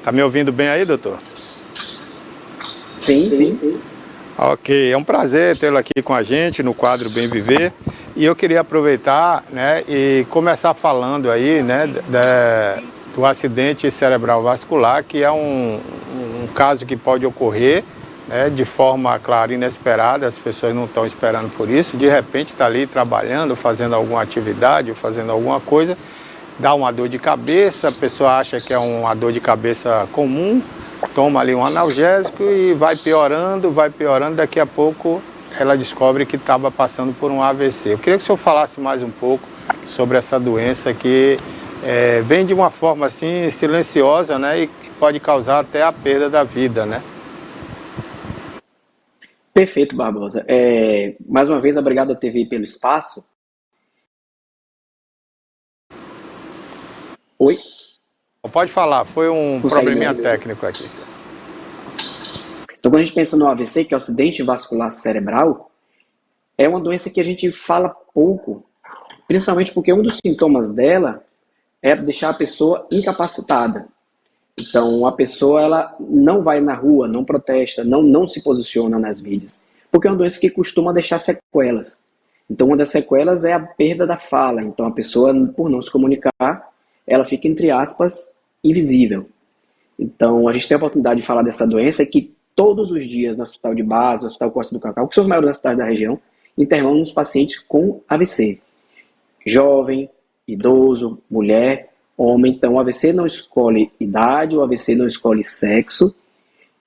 Tá me ouvindo bem aí, doutor? Sim. Ok, é um prazer tê-lo aqui com a gente no quadro Bem Viver. E eu queria aproveitar, né, e começar falando aí, né, do acidente cerebral vascular, que é um caso que pode ocorrer, né, de forma, claro, inesperada, as pessoas não estão esperando por isso, de repente está ali trabalhando, fazendo alguma atividade, ou fazendo alguma coisa, dá uma dor de cabeça, a pessoa acha que é uma dor de cabeça comum, toma ali um analgésico e vai piorando, daqui a pouco ela descobre que estava passando por um AVC. Eu queria que o senhor falasse mais um pouco sobre essa doença que vem de uma forma assim silenciosa, né, e pode causar até a perda da vida, né? Perfeito, Barbosa. Mais uma vez, obrigado à TV pelo espaço. Oi? Pode falar, foi um probleminha né? técnico aqui. Então, quando a gente pensa no AVC, que é o acidente vascular cerebral, é uma doença que a gente fala pouco, principalmente porque um dos sintomas dela é deixar a pessoa incapacitada. Então, a pessoa ela não vai na rua, não protesta, não se posiciona nas mídias, porque é uma doença que costuma deixar sequelas. Então, uma das sequelas é a perda da fala. Então, a pessoa, por não se comunicar, ela fica, entre aspas, invisível. Então, a gente tem a oportunidade de falar dessa doença que todos os dias no Hospital de Base, no Hospital Costa do Cacau, que são os maiores hospitais da região, internam pacientes com AVC. Jovem, idoso, mulher, homem. Então, o AVC não escolhe idade, o AVC não escolhe sexo.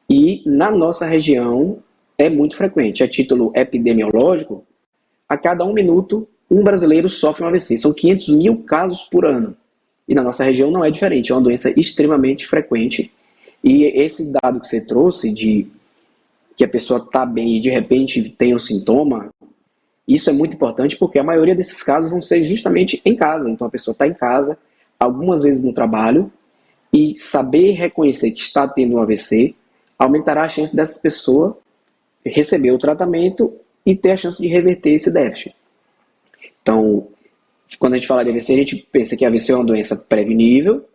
E na nossa região é muito frequente. A título epidemiológico, a cada 1 minuto, um brasileiro sofre um AVC. São 500 mil casos por ano. E na nossa região não é diferente. É uma doença extremamente frequente. E esse dado que você trouxe de que a pessoa está bem e de repente tem um sintoma, isso é muito importante porque a maioria desses casos vão ser justamente em casa. Então a pessoa está em casa, algumas vezes no trabalho, e saber reconhecer que está tendo um AVC aumentará a chance dessa pessoa receber o tratamento e ter a chance de reverter esse déficit. Então, quando a gente fala de AVC, a gente pensa que AVC é uma doença prevenível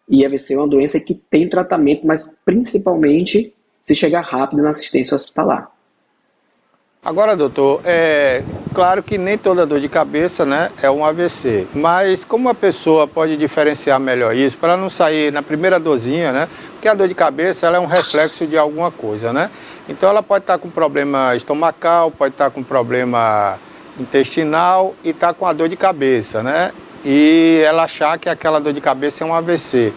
e AVC é uma doença que tem tratamento, mas principalmente se chegar rápido na assistência hospitalar. Agora, doutor, claro que nem toda dor de cabeça, né, é um AVC, mas como a pessoa pode diferenciar melhor isso para não sair na primeira dorzinha, né? Porque a dor de cabeça ela é um reflexo de alguma coisa, né? Então ela pode estar com problema estomacal, pode estar com problema intestinal e estar com a dor de cabeça, né? E ela achar que aquela dor de cabeça é um AVC.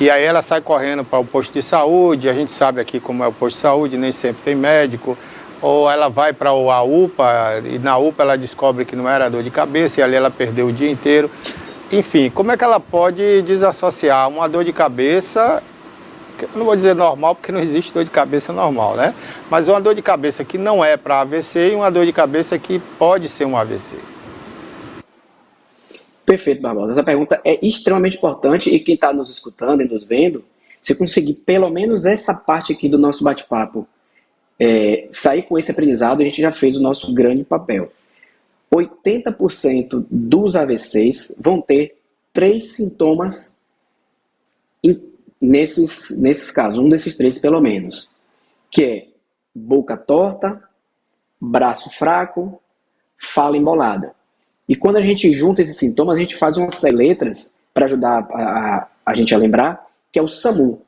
E aí ela sai correndo para o posto de saúde, a gente sabe aqui como é o posto de saúde, nem sempre tem médico. Ou ela vai para a UPA e na UPA ela descobre que não era dor de cabeça e ali ela perdeu o dia inteiro. Enfim, como é que ela pode desassociar uma dor de cabeça, eu não vou dizer normal porque não existe dor de cabeça normal, né? Mas uma dor de cabeça que não é para AVC e uma dor de cabeça que pode ser um AVC. Perfeito, Barbosa. Essa pergunta é extremamente importante e quem está nos escutando e nos vendo, se conseguir pelo menos essa parte aqui do nosso bate-papo, sair com esse aprendizado, a gente já fez o nosso grande papel. 80% dos AVCs vão ter 3 sintomas nesses casos, um desses 3 pelo menos, que é boca torta, braço fraco, fala embolada. E quando a gente junta esses sintomas, a gente faz umas letras para ajudar a gente a lembrar, que é o SAMU.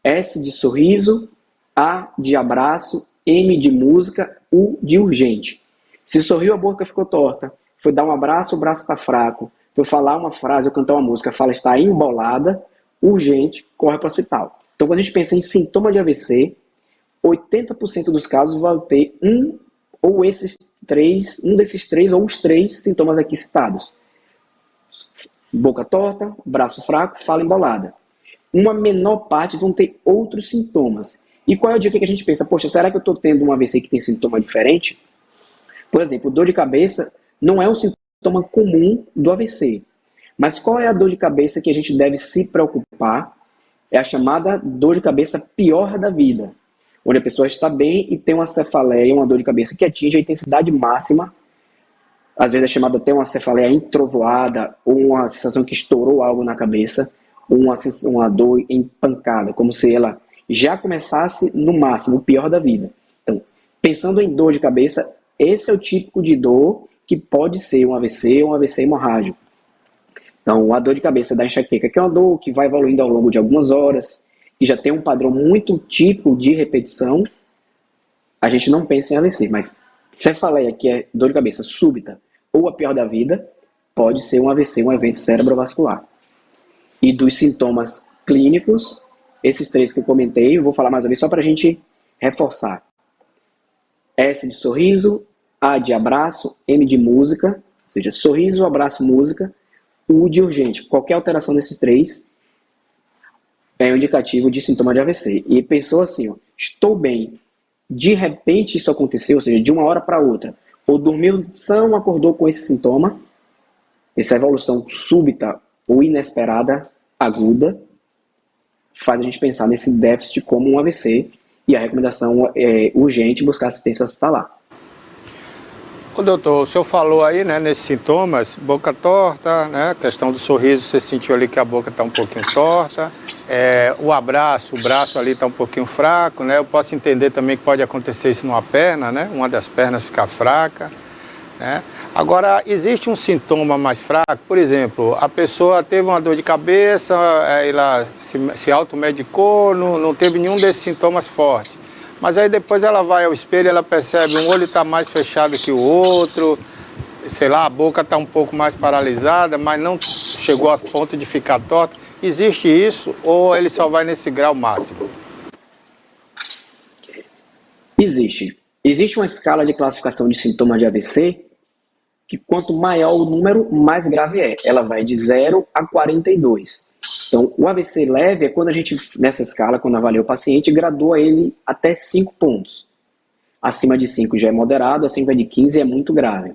S de sorriso, A de abraço, M de música, U de urgente. Se sorriu, a boca ficou torta. Foi dar um abraço, o braço está fraco. Foi falar uma frase ou cantar uma música, fala está embolada, urgente, corre para o hospital. Então, quando a gente pensa em sintoma de AVC, 80% dos casos vai ter um desses três ou os três sintomas aqui citados. Boca torta, braço fraco, fala embolada. Uma menor parte vão ter outros sintomas. E qual é o dia que a gente pensa, poxa, será que eu estou tendo um AVC que tem sintoma diferente? Por exemplo, dor de cabeça não é um sintoma comum do AVC. Mas qual é a dor de cabeça que a gente deve se preocupar? É a chamada dor de cabeça pior da vida, onde a pessoa está bem e tem uma cefaleia, uma dor de cabeça que atinge a intensidade máxima. Às vezes é chamada até uma cefaleia entrovoada, ou uma sensação que estourou algo na cabeça, ou uma dor empancada, como se ela já começasse no máximo, o pior da vida. Então, pensando em dor de cabeça, esse é o típico de dor que pode ser um AVC ou um AVC hemorrágico. Então, a dor de cabeça da enxaqueca, que é uma dor que vai evoluindo ao longo de algumas horas, que já tem um padrão muito típico de repetição, a gente não pensa em AVC, mas cefaleia, que é dor de cabeça súbita ou a pior da vida, pode ser um AVC, um evento cerebrovascular. E dos sintomas clínicos, esses três que eu comentei, eu vou falar mais uma vez só para a gente reforçar. S de sorriso, A de abraço, M de música, ou seja, sorriso, abraço, música, U de urgente. Qualquer alteração desses três é um indicativo de sintoma de AVC. E pensou assim, ó, estou bem, de repente isso aconteceu, ou seja, de uma hora para outra, ou dormiu são, acordou com esse sintoma, essa evolução súbita ou inesperada, aguda, faz a gente pensar nesse déficit como um AVC, e a recomendação é urgente buscar assistência hospitalar. Ô, doutor, o senhor falou aí, né, nesses sintomas, boca torta, né, questão do sorriso, você sentiu ali que a boca está um pouquinho torta, o abraço, o braço ali está um pouquinho fraco, né, eu posso entender também que pode acontecer isso numa perna, né, uma das pernas ficar fraca, né. Agora, existe um sintoma mais fraco, por exemplo, a pessoa teve uma dor de cabeça, ela se automedicou, não teve nenhum desses sintomas fortes. Mas aí depois ela vai ao espelho e ela percebe um olho está mais fechado que o outro, sei lá, a boca está um pouco mais paralisada, mas não chegou a ponto de ficar torta. Existe isso ou ele só vai nesse grau máximo? Existe. Existe uma escala de classificação de sintomas de AVC que quanto maior o número, mais grave é. Ela vai de 0 a 42. Então, o AVC leve é quando a gente, nessa escala, quando avalia o paciente, gradua ele até 5 pontos. Acima de 5 já é moderado, acima de 15 é muito grave.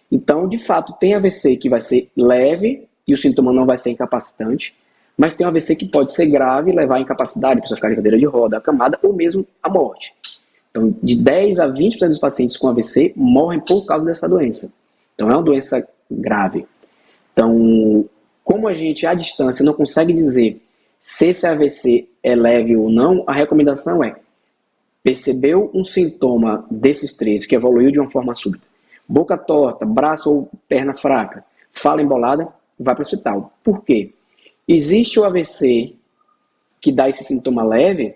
Então, de fato, tem AVC que vai ser leve e o sintoma não vai ser incapacitante, mas tem um AVC que pode ser grave e levar à incapacidade, a pessoa ficar em cadeira de roda, acamada ou mesmo à morte. Então, de 10 a 20% dos pacientes com AVC morrem por causa dessa doença. Então, é uma doença grave. Então, como a gente, à distância, não consegue dizer se esse AVC é leve ou não, a recomendação é: percebeu um sintoma desses três que evoluiu de uma forma súbita, boca torta, braço ou perna fraca, fala embolada, vai para o hospital. Por quê? Existe o AVC que dá esse sintoma leve,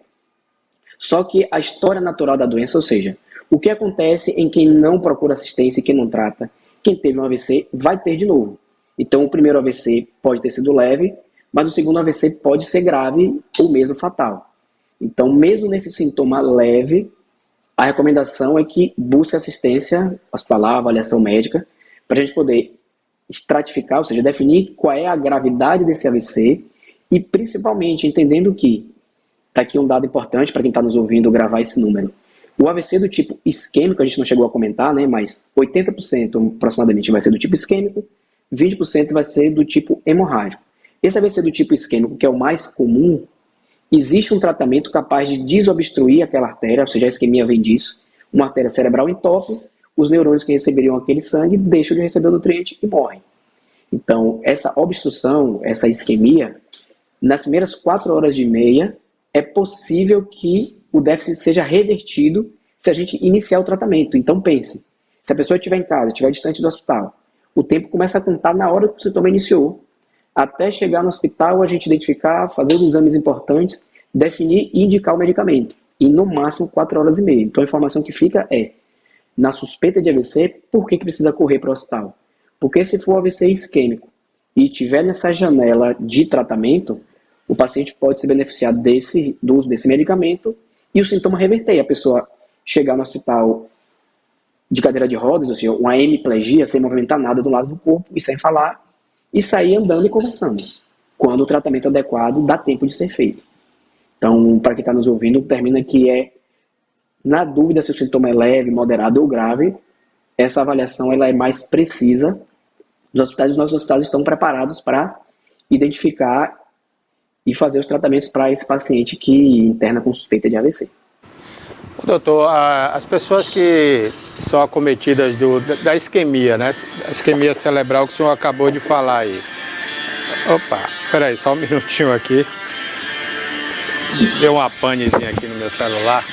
só que a história natural da doença, ou seja, o que acontece em quem não procura assistência e quem não trata, quem teve um AVC vai ter de novo. Então, o primeiro AVC pode ter sido leve, mas o segundo AVC pode ser grave ou mesmo fatal. Então, mesmo nesse sintoma leve, a recomendação é que busque assistência hospitalar, avaliação médica, para a gente poder estratificar, ou seja, definir qual é a gravidade desse AVC e, principalmente, entendendo que, está aqui um dado importante para quem está nos ouvindo gravar esse número. O AVC do tipo isquêmico, a gente não chegou a comentar, né, mas 80% aproximadamente vai ser do tipo isquêmico, 20% vai ser do tipo hemorrágico. Esse AVC do tipo isquêmico, que é o mais comum, existe um tratamento capaz de desobstruir aquela artéria, ou seja, a isquemia vem disso, uma artéria cerebral entope, os neurônios que receberiam aquele sangue deixam de receber o nutriente e morrem. Então, essa obstrução, essa isquemia, nas primeiras 4 horas e meia, é possível que o déficit seja revertido se a gente iniciar o tratamento. Então pense, se a pessoa estiver em casa, estiver distante do hospital, o tempo começa a contar na hora que o sintoma iniciou, até chegar no hospital, a gente identificar, fazer os exames importantes, definir e indicar o medicamento. E no máximo 4 horas e meia. Então a informação que fica é, na suspeita de AVC, por que precisa correr para o hospital? Porque se for AVC isquêmico e tiver nessa janela de tratamento, o paciente pode se beneficiar do uso desse medicamento e o sintoma reverter. A pessoa chegar no hospital de cadeira de rodas, ou seja, uma hemiplegia, sem movimentar nada do lado do corpo e sem falar, e sair andando e conversando. Quando o tratamento adequado dá tempo de ser feito. Então, para quem está nos ouvindo, termina que na dúvida se o sintoma é leve, moderado ou grave, essa avaliação ela é mais precisa. Os nossos hospitais estão preparados para identificar e fazer os tratamentos para esse paciente que interna com suspeita de AVC. Doutor, as pessoas que são acometidas da isquemia, né? A isquemia cerebral que o senhor acabou de falar aí. Opa, peraí, só um minutinho aqui. Deu uma panezinha aqui no meu celular.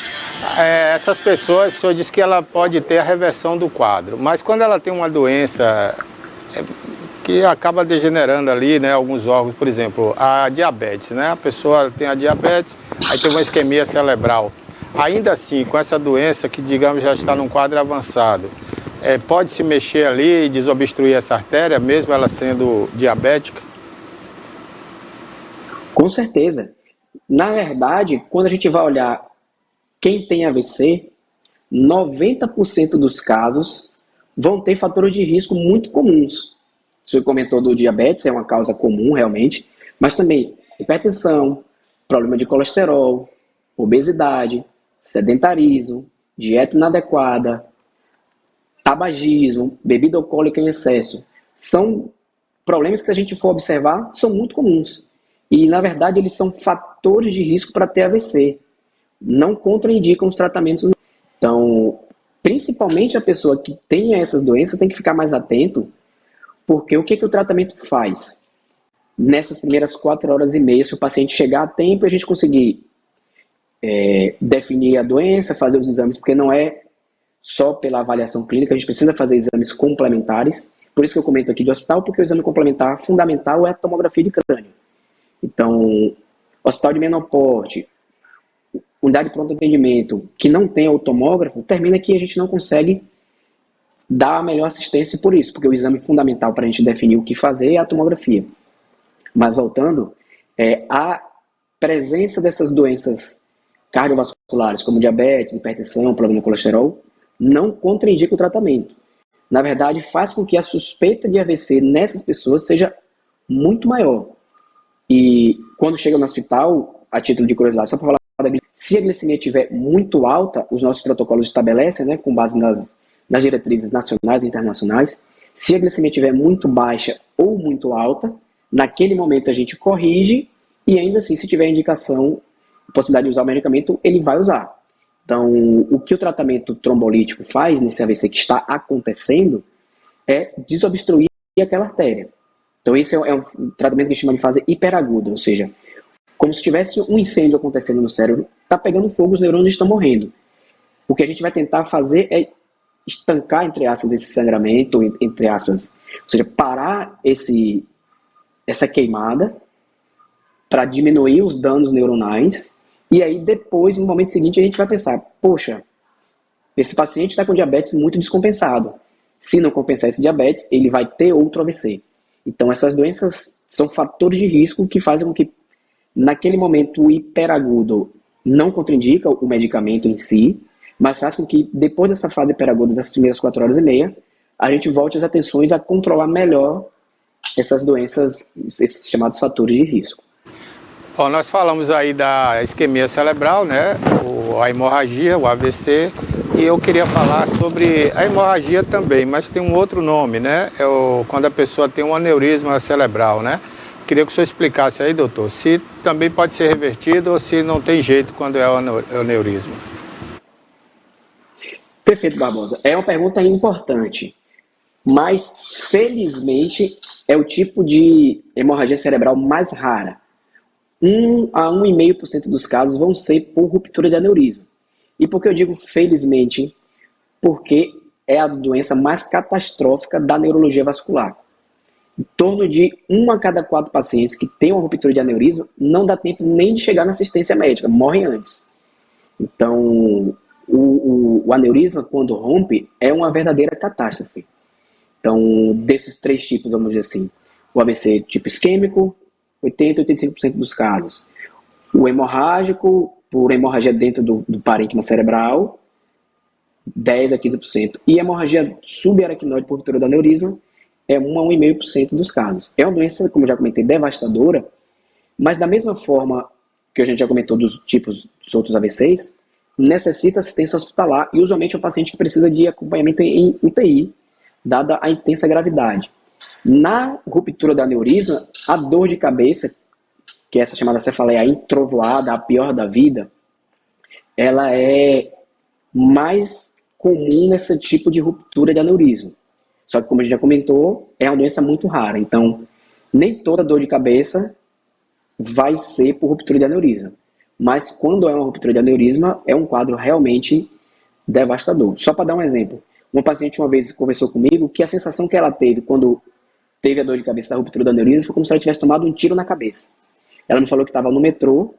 Essas pessoas, o senhor disse que ela pode ter a reversão do quadro, mas quando ela tem uma doença que acaba degenerando ali, né, alguns órgãos, por exemplo, a diabetes, né? A pessoa tem a diabetes, aí tem uma isquemia cerebral. Ainda assim, com essa doença que, digamos, já está num quadro avançado, pode se mexer ali e desobstruir essa artéria, mesmo ela sendo diabética? Com certeza. Na verdade, quando a gente vai olhar quem tem AVC, 90% dos casos vão ter fatores de risco muito comuns. Você comentou do diabetes, é uma causa comum realmente, mas também hipertensão, problema de colesterol, obesidade, sedentarismo, dieta inadequada, tabagismo, bebida alcoólica em excesso. São problemas que, se a gente for observar, são muito comuns. E, na verdade, eles são fatores de risco para ter AVC. Não contraindicam os tratamentos. Então, principalmente a pessoa que tem essas doenças tem que ficar mais atento, porque o que o tratamento faz? Nessas primeiras 4 horas e meia, se o paciente chegar a tempo, a gente conseguir definir a doença, fazer os exames, porque não é só pela avaliação clínica, a gente precisa fazer exames complementares. Por isso que eu comento aqui do hospital, porque o exame complementar fundamental é a tomografia de crânio. Então, hospital de menor porte, unidade de pronto atendimento que não tem o tomógrafo, termina que a gente não consegue dar a melhor assistência por isso, porque o exame fundamental para a gente definir o que fazer é a tomografia. Mas voltando, a presença dessas doenças cardiovasculares, como diabetes, hipertensão, problema de colesterol, não contraindica o tratamento. Na verdade, faz com que a suspeita de AVC nessas pessoas seja muito maior. E quando chega no hospital, a título de curiosidade, só para falar, se a glicemia estiver muito alta, os nossos protocolos estabelecem, né, com base nas diretrizes nacionais e internacionais, se a glicemia estiver muito baixa ou muito alta, naquele momento a gente corrige e ainda assim, se tiver indicação, possibilidade de usar o medicamento, ele vai usar. Então, o que o tratamento trombolítico faz nesse AVC que está acontecendo é desobstruir aquela artéria. Então, esse é um tratamento que a gente chama de fase hiperaguda, ou seja, como se tivesse um incêndio acontecendo no cérebro, está pegando fogo, os neurônios estão morrendo. O que a gente vai tentar fazer é estancar, entre aspas, esse sangramento, entre aspas, ou seja, parar essa queimada para diminuir os danos neuronais, e aí depois, no momento seguinte, a gente vai pensar, poxa, esse paciente está com diabetes muito descompensado. Se não compensar esse diabetes, ele vai ter outro AVC. Então, essas doenças são fatores de risco que fazem com que, naquele momento, o hiperagudo não contraindica o medicamento em si, mas faz com que, depois dessa fase hiperaguda, dessas primeiras 4 horas e meia, a gente volte as atenções a controlar melhor essas doenças, esses chamados fatores de risco. Bom, nós falamos aí da isquemia cerebral, né? A hemorragia, o AVC, e eu queria falar sobre a hemorragia também, mas tem um outro nome, né? Quando a pessoa tem um aneurisma cerebral, né? Queria que o senhor explicasse aí, doutor, se também pode ser revertido ou se não tem jeito quando é o aneurisma. Perfeito, Barbosa. É uma pergunta importante, mas felizmente é o tipo de hemorragia cerebral mais rara. 1 a 1,5% dos casos vão ser por ruptura de aneurisma. E por que eu digo felizmente? Porque é a doença mais catastrófica da neurologia vascular. Em torno de 1 a cada 4 pacientes que têm uma ruptura de aneurisma não dá tempo nem de chegar na assistência médica, morrem antes. Então, o aneurisma, quando rompe, é uma verdadeira catástrofe. Então, desses 3 tipos, vamos dizer assim, o AVC tipo isquêmico, 80 a 85% dos casos. O hemorrágico, por hemorragia dentro do parênquima cerebral, 10 a 15%. E a hemorragia subaracnoide por ruptura do aneurisma é 1 a 1,5% dos casos. É uma doença, como eu já comentei, devastadora, mas da mesma forma que a gente já comentou dos tipos dos outros AVCs, necessita assistência hospitalar e usualmente é um paciente que precisa de acompanhamento em UTI, dada a intensa gravidade. Na ruptura do aneurisma, a dor de cabeça, que é essa chamada cefaleia introvoada, a pior da vida, ela é mais comum nesse tipo de ruptura de aneurisma. Só que, como a gente já comentou, é uma doença muito rara. Então, nem toda dor de cabeça vai ser por ruptura de aneurisma. Mas quando é uma ruptura de aneurisma, é um quadro realmente devastador. Só para dar um exemplo. Uma paciente uma vez conversou comigo que a sensação que ela teve quando teve a dor de cabeça da ruptura do aneurisma foi como se ela tivesse tomado um tiro na cabeça. Ela me falou que estava no metrô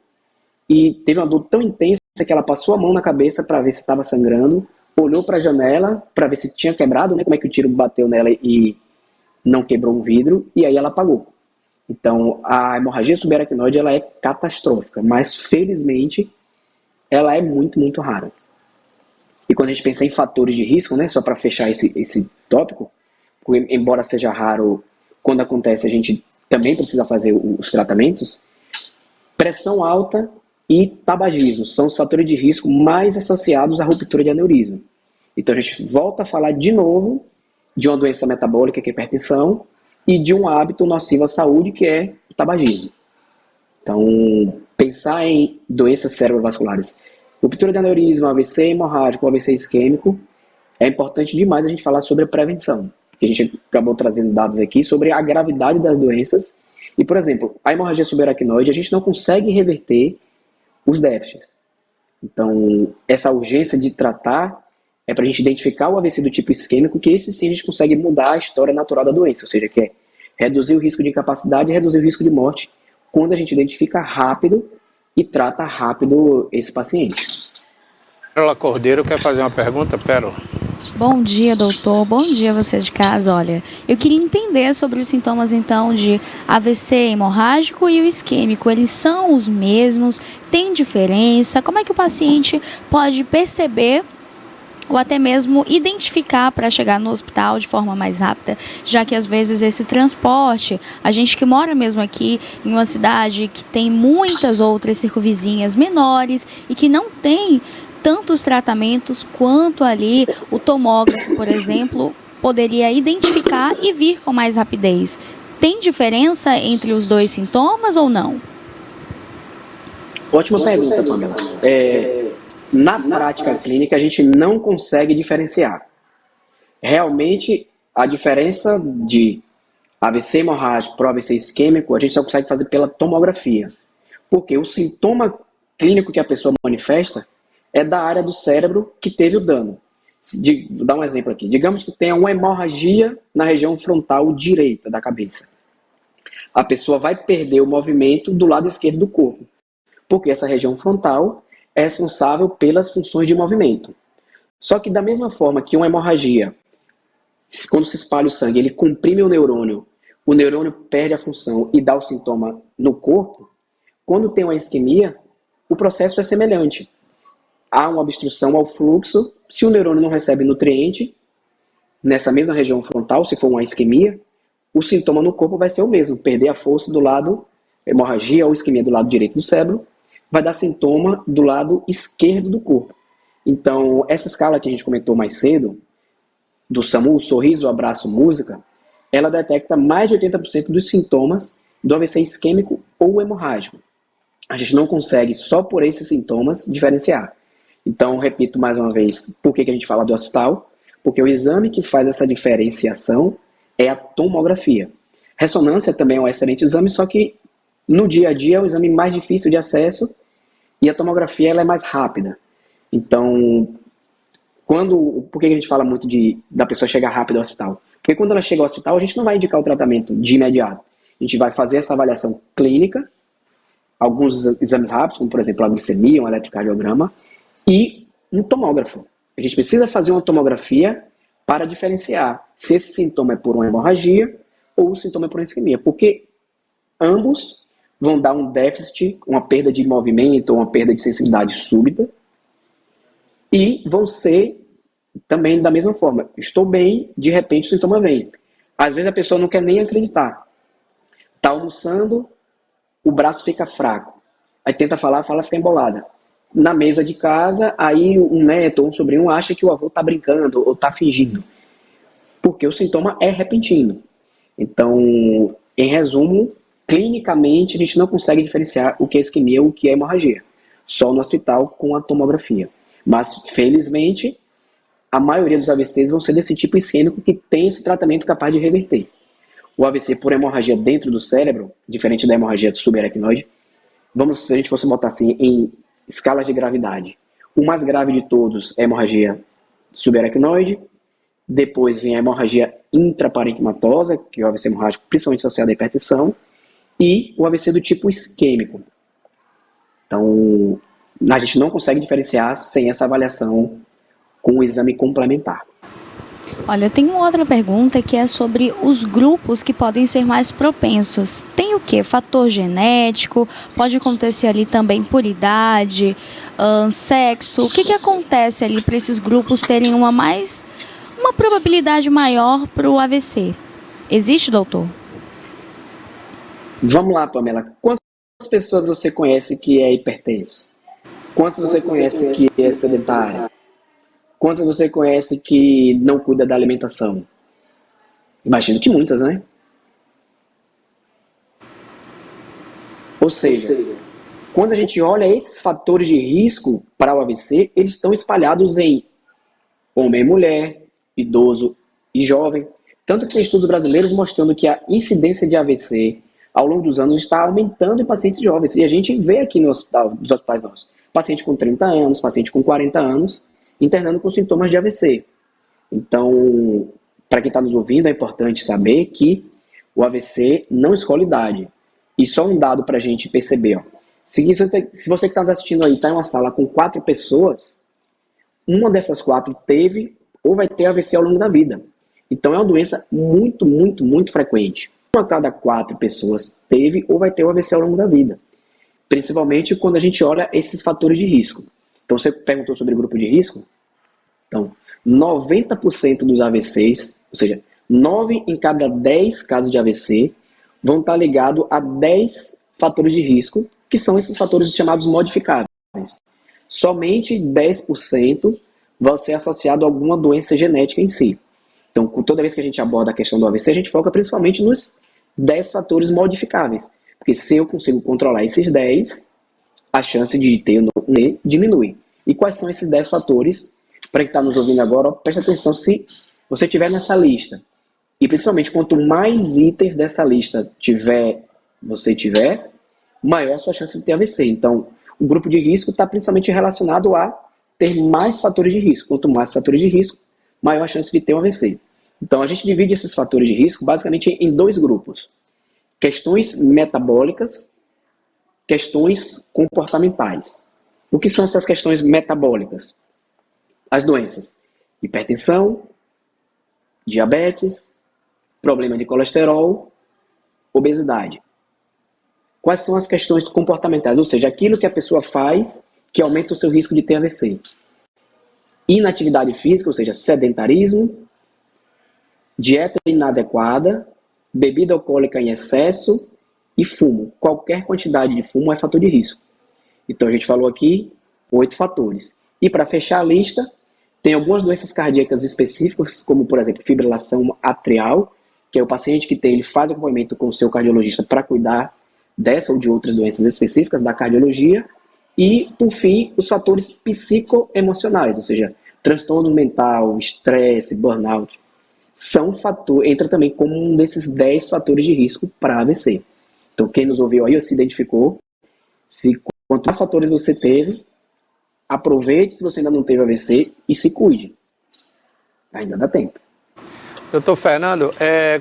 e teve uma dor tão intensa que ela passou a mão na cabeça para ver se estava sangrando, olhou para a janela para ver se tinha quebrado, né, como é que o tiro bateu nela e não quebrou um vidro, e aí ela apagou. Então, a hemorragia subaracnoide ela é catastrófica, mas felizmente ela é muito, muito rara. E quando a gente pensa em fatores de risco, né, só para fechar esse tópico, embora seja raro, quando acontece a gente também precisa fazer os tratamentos, pressão alta e tabagismo são os fatores de risco mais associados à ruptura de aneurisma. Então a gente volta a falar de novo de uma doença metabólica, que é a hipertensão, e de um hábito nocivo à saúde, que é o tabagismo. Então, pensar em doenças cerebrovasculares, ruptura de aneurisma, AVC hemorrágico, AVC isquêmico, é importante demais a gente falar sobre a prevenção. Porque a gente acabou trazendo dados aqui sobre a gravidade das doenças. E, por exemplo, a hemorragia subaracnoide, a gente não consegue reverter os déficits. Então, essa urgência de tratar é para a gente identificar o AVC do tipo isquêmico, que esse sim a gente consegue mudar a história natural da doença, ou seja, que é reduzir o risco de incapacidade e reduzir o risco de morte quando a gente identifica rápido e trata rápido esse paciente. Pérola Cordeiro quer fazer uma pergunta, Pérola? Bom dia, doutor. Bom dia, você de casa. Olha, eu queria entender sobre os sintomas, então, de AVC hemorrágico e o isquêmico. Eles são os mesmos? Tem diferença? Como é que o paciente pode perceber ou até mesmo identificar para chegar no hospital de forma mais rápida, já que às vezes esse transporte, a gente que mora mesmo aqui em uma cidade que tem muitas outras circunvizinhas menores e que não tem tantos tratamentos quanto ali o tomógrafo, por exemplo, poderia identificar e vir com mais rapidez. Tem diferença entre os dois sintomas ou não? Ótima pergunta, Pamela. Na prática clínica, a gente não consegue diferenciar. Realmente, a diferença de AVC hemorrágico para o AVC isquêmico, a gente só consegue fazer pela tomografia. Porque o sintoma clínico que a pessoa manifesta é da área do cérebro que teve o dano. Vou dar um exemplo aqui. Digamos que tenha uma hemorragia na região frontal direita da cabeça. A pessoa vai perder o movimento do lado esquerdo do corpo, porque essa região frontal é responsável pelas funções de movimento. Só que da mesma forma que uma hemorragia, quando se espalha o sangue, ele comprime o neurônio perde a função e dá o sintoma no corpo, quando tem uma isquemia, o processo é semelhante. Há uma obstrução ao fluxo, se o neurônio não recebe nutriente, nessa mesma região frontal, se for uma isquemia, o sintoma no corpo vai ser o mesmo, perder a força do lado, hemorragia ou isquemia do lado direito do cérebro, vai dar sintoma do lado esquerdo do corpo. Então, essa escala que a gente comentou mais cedo, do SAMU, sorriso, abraço, música, ela detecta mais de 80% dos sintomas do AVC isquêmico ou hemorrágico. A gente não consegue, só por esses sintomas, diferenciar. Então, repito mais uma vez, por que a gente fala do hospital? Porque o exame que faz essa diferenciação é a tomografia. Ressonância também é um excelente exame, só que no dia a dia é o exame mais difícil de acesso e a tomografia ela é mais rápida. Então, por que a gente fala muito da pessoa chegar rápido ao hospital? Porque quando ela chega ao hospital, a gente não vai indicar o tratamento de imediato. A gente vai fazer essa avaliação clínica, alguns exames rápidos, como por exemplo a glicemia, um eletrocardiograma, e um tomógrafo. A gente precisa fazer uma tomografia para diferenciar se esse sintoma é por uma hemorragia ou o sintoma é por uma isquemia, porque ambos vão dar um déficit, uma perda de movimento, uma perda de sensibilidade súbita, e vão ser também da mesma forma. Estou bem, de repente o sintoma vem. Às vezes a pessoa não quer nem acreditar. Está almoçando, o braço fica fraco. Aí tenta falar, fala, fica embolada. Na mesa de casa, aí um neto ou um sobrinho acha que o avô está brincando ou está fingindo. Porque o sintoma é repentino. Então, em resumo, clinicamente a gente não consegue diferenciar o que é isquemia e o que é hemorragia. Só no hospital com a tomografia. Mas, felizmente, a maioria dos AVCs vão ser desse tipo isquêmico que tem esse tratamento capaz de reverter. O AVC por hemorragia dentro do cérebro, diferente da hemorragia subaracnoide, se a gente fosse botar assim em escalas de gravidade, o mais grave de todos é a hemorragia subaracnoide, depois vem a hemorragia intraparenquimatosa, que é o AVC hemorrágico principalmente associado à hipertensão, e o AVC do tipo isquêmico. Então, a gente não consegue diferenciar sem essa avaliação com o exame complementar. Olha, tem uma outra pergunta que é sobre os grupos que podem ser mais propensos. Tem o quê? Fator genético? Pode acontecer ali também por idade, sexo? O que acontece ali para esses grupos terem uma probabilidade maior para o AVC? Existe, doutor? Vamos lá, Pamela. Quantas pessoas você conhece que é hipertenso? Quantas você conhece que é sedentária? Quantas você conhece que não cuida da alimentação? Imagino que muitas, né? Ou seja, quando a gente olha esses fatores de risco para o AVC, eles estão espalhados em homem e mulher, idoso e jovem. Tanto que tem estudos brasileiros mostrando que a incidência de AVC ao longo dos anos está aumentando em pacientes jovens. E a gente vê aqui nos hospitais nossos, paciente com 30 anos, paciente com 40 anos, internando com sintomas de AVC. Então, para quem está nos ouvindo, é importante saber que o AVC não escolhe idade. E só um dado para a gente perceber. Ó. Se você que está nos assistindo aí está em uma sala com 4 pessoas, uma dessas 4 teve ou vai ter AVC ao longo da vida. Então, é uma doença muito, muito, muito frequente. Uma a cada 4 pessoas teve ou vai ter o AVC ao longo da vida. Principalmente quando a gente olha esses fatores de risco. Então, você perguntou sobre o grupo de risco? Então, 90% dos AVCs, ou seja, 9 em cada 10 casos de AVC, vão estar ligados a 10 fatores de risco, que são esses fatores chamados modificáveis. Somente 10% vão ser associados a alguma doença genética em si. Então, toda vez que a gente aborda a questão do AVC, a gente foca principalmente nos 10 fatores modificáveis. Porque se eu consigo controlar esses 10, a chance de ter um diminui. E quais são esses 10 fatores? Para quem está nos ouvindo agora, preste atenção se você estiver nessa lista. E principalmente, quanto mais itens dessa lista você tiver, maior a sua chance de ter AVC. Então, o grupo de risco está principalmente relacionado a ter mais fatores de risco. Quanto mais fatores de risco, maior a chance de ter um AVC. Então, a gente divide esses fatores de risco basicamente em 2 grupos. Questões metabólicas, questões comportamentais. O que são essas questões metabólicas? As doenças: hipertensão, diabetes, problema de colesterol, obesidade. Quais são as questões comportamentais? Ou seja, aquilo que a pessoa faz que aumenta o seu risco de ter AVC. Inatividade física, ou seja, sedentarismo, dieta inadequada, bebida alcoólica em excesso e fumo. Qualquer quantidade de fumo é fator de risco. Então a gente falou aqui 8 fatores. E para fechar a lista, tem algumas doenças cardíacas específicas, como por exemplo fibrilação atrial, que é o paciente que ele faz acompanhamento com o seu cardiologista para cuidar dessa ou de outras doenças específicas da cardiologia. E, por fim, os fatores psicoemocionais, ou seja, transtorno mental, estresse, burnout, entra também como um desses 10 fatores de risco para AVC. Então, quem nos ouviu aí, se identificou, quanto mais fatores você teve, aproveite se você ainda não teve AVC e se cuide. Ainda dá tempo. Doutor Fernando,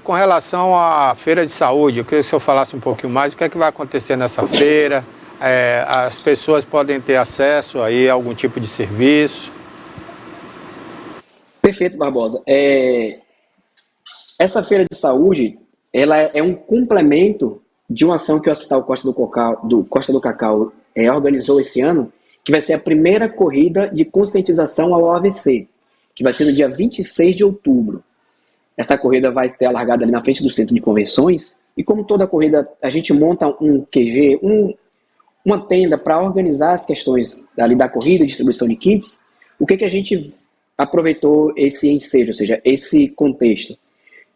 com relação à feira de saúde, eu queria que o senhor falasse um pouquinho mais, o que é que vai acontecer nessa feira? As pessoas podem ter acesso aí a algum tipo de serviço? Perfeito, Barbosa. Essa feira de saúde, ela é um complemento de uma ação que o Hospital Costa do Cacau organizou esse ano, que vai ser a primeira corrida de conscientização ao AVC, que vai ser no dia 26 de outubro. Essa corrida vai ter largada ali na frente do centro de convenções, e como toda corrida, a gente monta um QG, uma tenda para organizar as questões ali da corrida, distribuição de kits. O que a gente aproveitou esse ensejo, ou seja, esse contexto?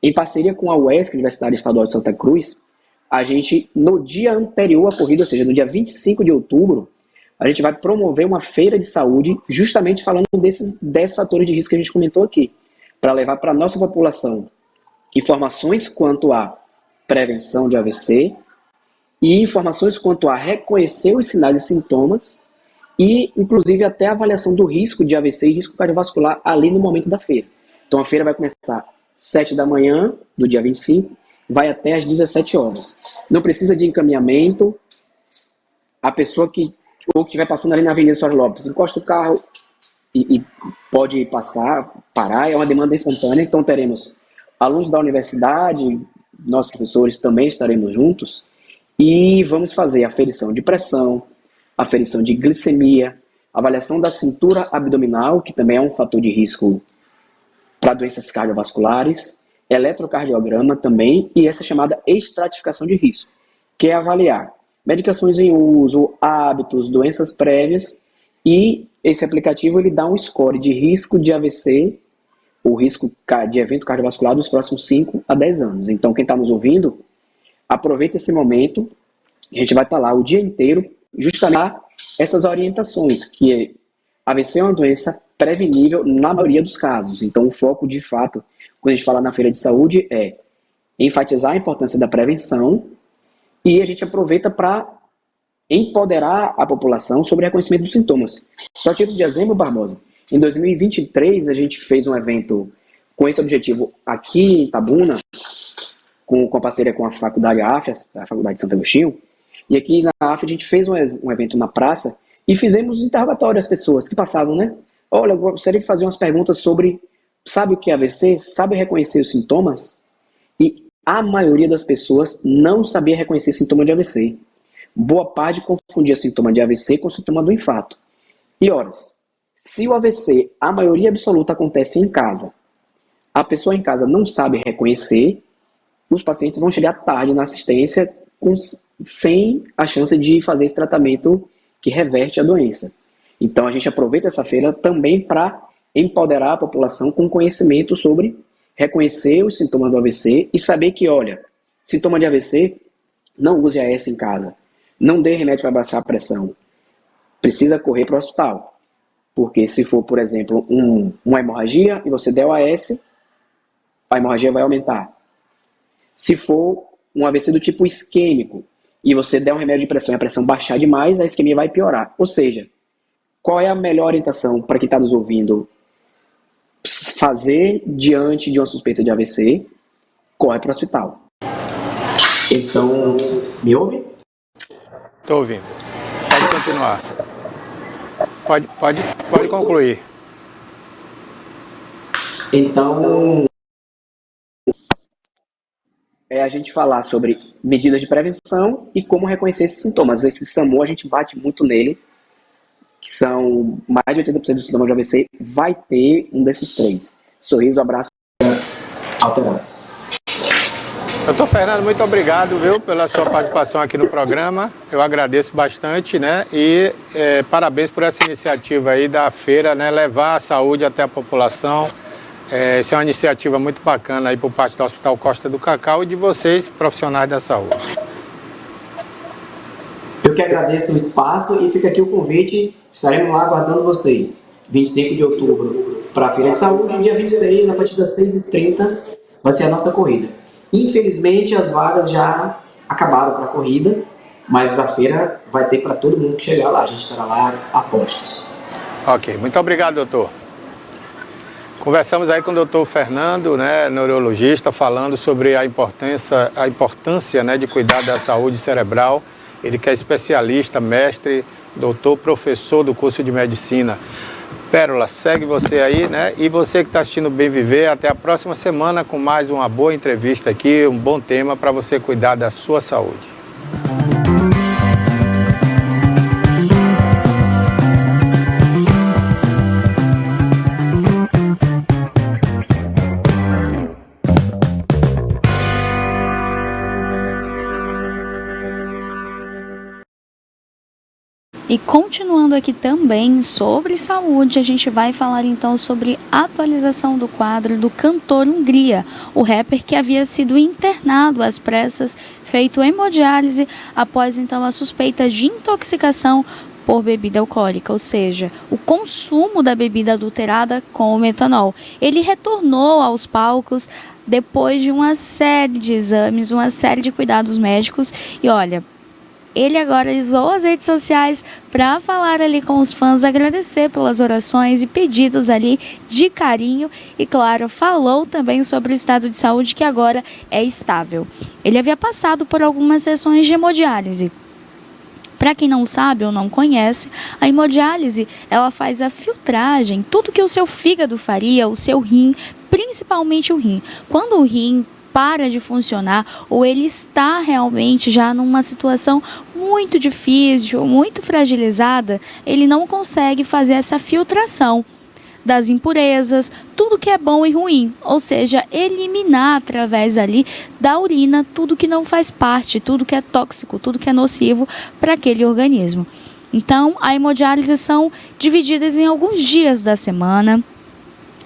Em parceria com a UESC, Universidade Estadual de Santa Cruz, a gente, no dia anterior à corrida, ou seja, no dia 25 de outubro, a gente vai promover uma feira de saúde, justamente falando desses 10 fatores de risco que a gente comentou aqui, para levar para a nossa população informações quanto à prevenção de AVC e informações quanto a reconhecer os sinais e sintomas e, inclusive, até a avaliação do risco de AVC e risco cardiovascular ali no momento da feira. Então, a feira vai começar 7 da manhã, do dia 25, vai até às 17 horas. Não precisa de encaminhamento. A pessoa que estiver passando ali na Avenida Soares Lopes, encosta o carro e pode parar, é uma demanda espontânea. Então, teremos alunos da universidade, nós professores também estaremos juntos, e vamos fazer a aferição de pressão, aferição de glicemia, avaliação da cintura abdominal, que também é um fator de risco para doenças cardiovasculares, eletrocardiograma também, e essa chamada estratificação de risco, que é avaliar medicações em uso, hábitos, doenças prévias, e esse aplicativo ele dá um score de risco de AVC, o risco de evento cardiovascular dos próximos 5 a 10 anos. Então, quem está nos ouvindo, aproveita esse momento, a gente vai estar lá o dia inteiro, justamente essas orientações, que AVC é uma doença prevenível na maioria dos casos. Então, o foco, de fato, quando a gente fala na feira de saúde, é enfatizar a importância da prevenção e a gente aproveita para empoderar a população sobre o reconhecimento dos sintomas. Só título de exemplo, Barbosa, em 2023 a gente fez um evento com esse objetivo aqui em Itabuna, com parceria com a Faculdade AFIA, a Faculdade de Santo Agostinho, e aqui na AFIA a gente fez um evento na praça e fizemos interrogatório às pessoas que passavam, né? Olha, eu gostaria de fazer umas perguntas sobre, sabe o que é AVC? Sabe reconhecer os sintomas? E a maioria das pessoas não sabia reconhecer sintoma de AVC. Boa parte confundia sintoma de AVC com sintoma do infarto. E horas, se o AVC, a maioria absoluta, acontece em casa, a pessoa em casa não sabe reconhecer, os pacientes vão chegar tarde na assistência sem a chance de fazer esse tratamento que reverte a doença. Então a gente aproveita essa feira também para empoderar a população com conhecimento sobre reconhecer os sintomas do AVC e saber que, olha, sintoma de AVC, não use AS em casa, não dê remédio para baixar a pressão, precisa correr para o hospital. Porque se for, por exemplo, uma hemorragia e você der o AS, a hemorragia vai aumentar. Se for um AVC do tipo isquêmico e você der um remédio de pressão e a pressão baixar demais, a isquemia vai piorar. Ou seja, qual é a melhor orientação para quem está nos ouvindo fazer diante de uma suspeita de AVC? Corre para o hospital. Então, me ouve? Estou ouvindo. Pode continuar. Pode concluir. Então, a gente falar sobre medidas de prevenção e como reconhecer esses sintomas. Esse SAMU, a gente bate muito nele, que são mais de 80% dos sintomas de AVC, vai ter um desses três. Sorriso, abraço, alterados. Doutor Fernando, muito obrigado, viu, pela sua participação aqui no programa. Eu agradeço bastante, né? E parabéns por essa iniciativa aí da feira, né? Levar a saúde até a população. Essa é uma iniciativa muito bacana aí por parte do Hospital Costa do Cacau e de vocês, profissionais da saúde. Eu que agradeço o espaço e fica aqui o convite. Estaremos lá aguardando vocês. 25 de outubro para a Feira de Saúde, dia 26, a partir das 6h30, vai ser a nossa corrida. Infelizmente, as vagas já acabaram para a corrida, mas a feira vai ter para todo mundo que chegar lá. A gente estará lá a postos. Ok, muito obrigado, doutor. Conversamos aí com o doutor Fernando, né, neurologista, falando sobre a importância, né, de cuidar da saúde cerebral. Ele que é especialista, mestre, doutor, professor do curso de medicina. Pérola, segue você aí, né? E você que está assistindo Bem Viver, até a próxima semana com mais uma boa entrevista aqui, um bom tema para você cuidar da sua saúde. E continuando aqui também sobre saúde, a gente vai falar então sobre a atualização do quadro do cantor Hungria, o rapper que havia sido internado às pressas, feito hemodiálise após então a suspeita de intoxicação por bebida alcoólica, ou seja, o consumo da bebida adulterada com o metanol. Ele retornou aos palcos depois de uma série de exames, uma série de cuidados médicos e olha, ele agora usou as redes sociais para falar ali com os fãs, agradecer pelas orações e pedidos ali de carinho e, claro, falou também sobre o estado de saúde que agora é estável. Ele havia passado por algumas sessões de hemodiálise. Para quem não sabe ou não conhece, a hemodiálise ela faz a filtragem, tudo que o seu fígado faria, o seu rim, principalmente o rim. Quando o rim para de funcionar ou ele está realmente já numa situação muito difícil, muito fragilizada, ele não consegue fazer essa filtração das impurezas, tudo que é bom e ruim, ou seja, eliminar através ali da urina tudo que não faz parte, tudo que é tóxico, tudo que é nocivo para aquele organismo. Então, a hemodiálise são divididas em alguns dias da semana.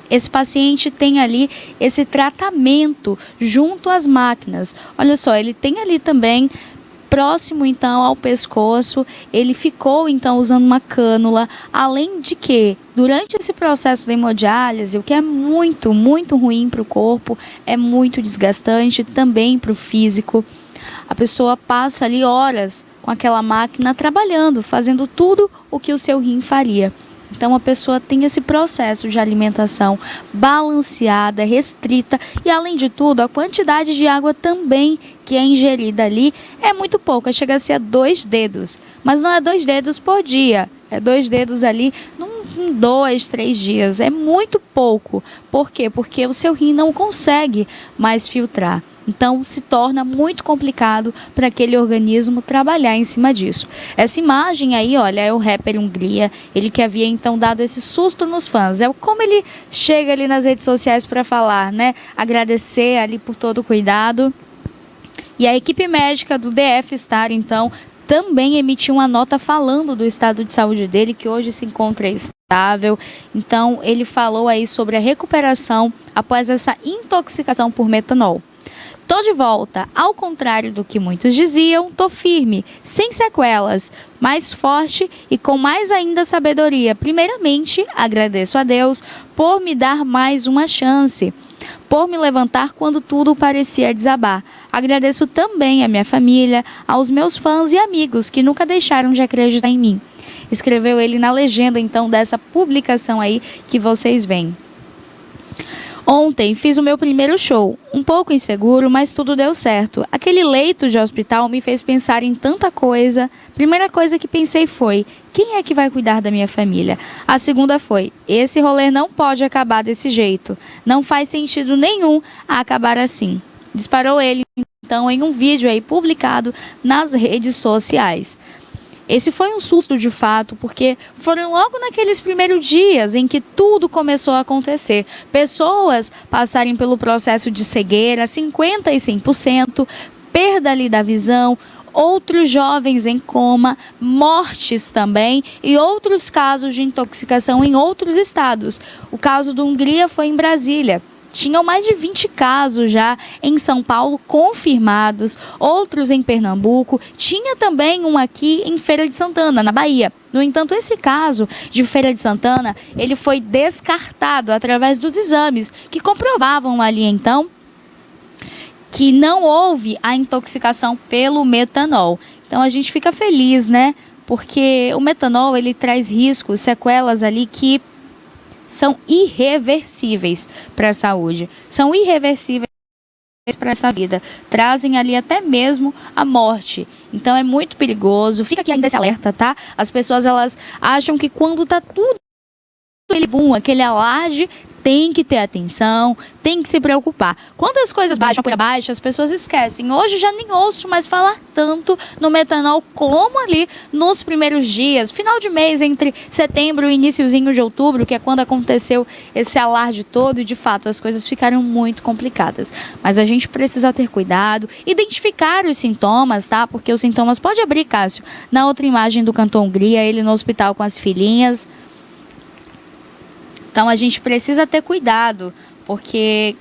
Esse paciente tem ali esse tratamento junto às máquinas. Olha só, ele tem ali também, próximo então ao pescoço, ele ficou então usando uma cânula, além de que, durante esse processo da hemodiálise, o que é muito, muito ruim para o corpo, é muito desgastante também para o físico. A pessoa passa ali horas com aquela máquina trabalhando, fazendo tudo o que o seu rim faria. Então a pessoa tem esse processo de alimentação balanceada, restrita e além de tudo a quantidade de água também que é ingerida ali é muito pouca, chega a ser 2 dedos, mas não é 2 dedos por dia, é 2 dedos ali em 2, 3 dias, é muito pouco. Por quê? Porque o seu rim não consegue mais filtrar. Então, se torna muito complicado para aquele organismo trabalhar em cima disso. Essa imagem aí, olha, é o rapper Hungria, ele que havia então dado esse susto nos fãs. É como ele chega ali nas redes sociais para falar, né? Agradecer ali por todo o cuidado. E a equipe médica do DF Star, então, também emitiu uma nota falando do estado de saúde dele, que hoje se encontra estável. Então, ele falou aí sobre a recuperação após essa intoxicação por metanol. Tô de volta, ao contrário do que muitos diziam, tô firme, sem sequelas, mais forte e com mais ainda sabedoria. Primeiramente, agradeço a Deus por me dar mais uma chance, por me levantar quando tudo parecia desabar. Agradeço também à minha família, aos meus fãs e amigos que nunca deixaram de acreditar em mim. Escreveu ele na legenda então dessa publicação aí que vocês veem. Ontem fiz o meu primeiro show, um pouco inseguro, mas tudo deu certo. Aquele leito de hospital me fez pensar em tanta coisa. Primeira coisa que pensei foi, quem é que vai cuidar da minha família? A segunda foi, esse rolê não pode acabar desse jeito. Não faz sentido nenhum a acabar assim. Disparou ele então em um vídeo aí publicado nas redes sociais. Esse foi um susto de fato, porque foram logo naqueles primeiros dias em que tudo começou a acontecer. Pessoas passarem pelo processo de cegueira, 50% e 100%, perda ali da visão, outros jovens em coma, mortes também e outros casos de intoxicação em outros estados. O caso da Hungria foi em Brasília. Tinham mais de 20 casos já em São Paulo confirmados, outros em Pernambuco. Tinha também um aqui em Feira de Santana, na Bahia. No entanto, esse caso de Feira de Santana, ele foi descartado através dos exames que comprovavam ali então que não houve a intoxicação pelo metanol. Então a gente fica feliz, né? porque o metanol ele traz riscos, sequelas ali que são irreversíveis para a saúde, são irreversíveis para essa vida, trazem ali até mesmo a morte. Então é muito perigoso. Fica aqui ainda esse alerta, tá? As pessoas elas acham que quando tá tudo aquele boom, aquele alarde, tem que ter atenção, tem que se preocupar. Quando as coisas baixam por abaixo, as pessoas esquecem. Hoje já nem ouço mais falar tanto no metanol como ali nos primeiros dias, final de mês, entre setembro e iniciozinho de outubro, que é quando aconteceu esse alarde todo e de fato as coisas ficaram muito complicadas. Mas a gente precisa ter cuidado, identificar os sintomas, tá? Porque os sintomas, pode abrir, Cássio, na outra imagem do cantor Hungria, ele no hospital com as filhinhas. Então, a gente precisa ter cuidado, porque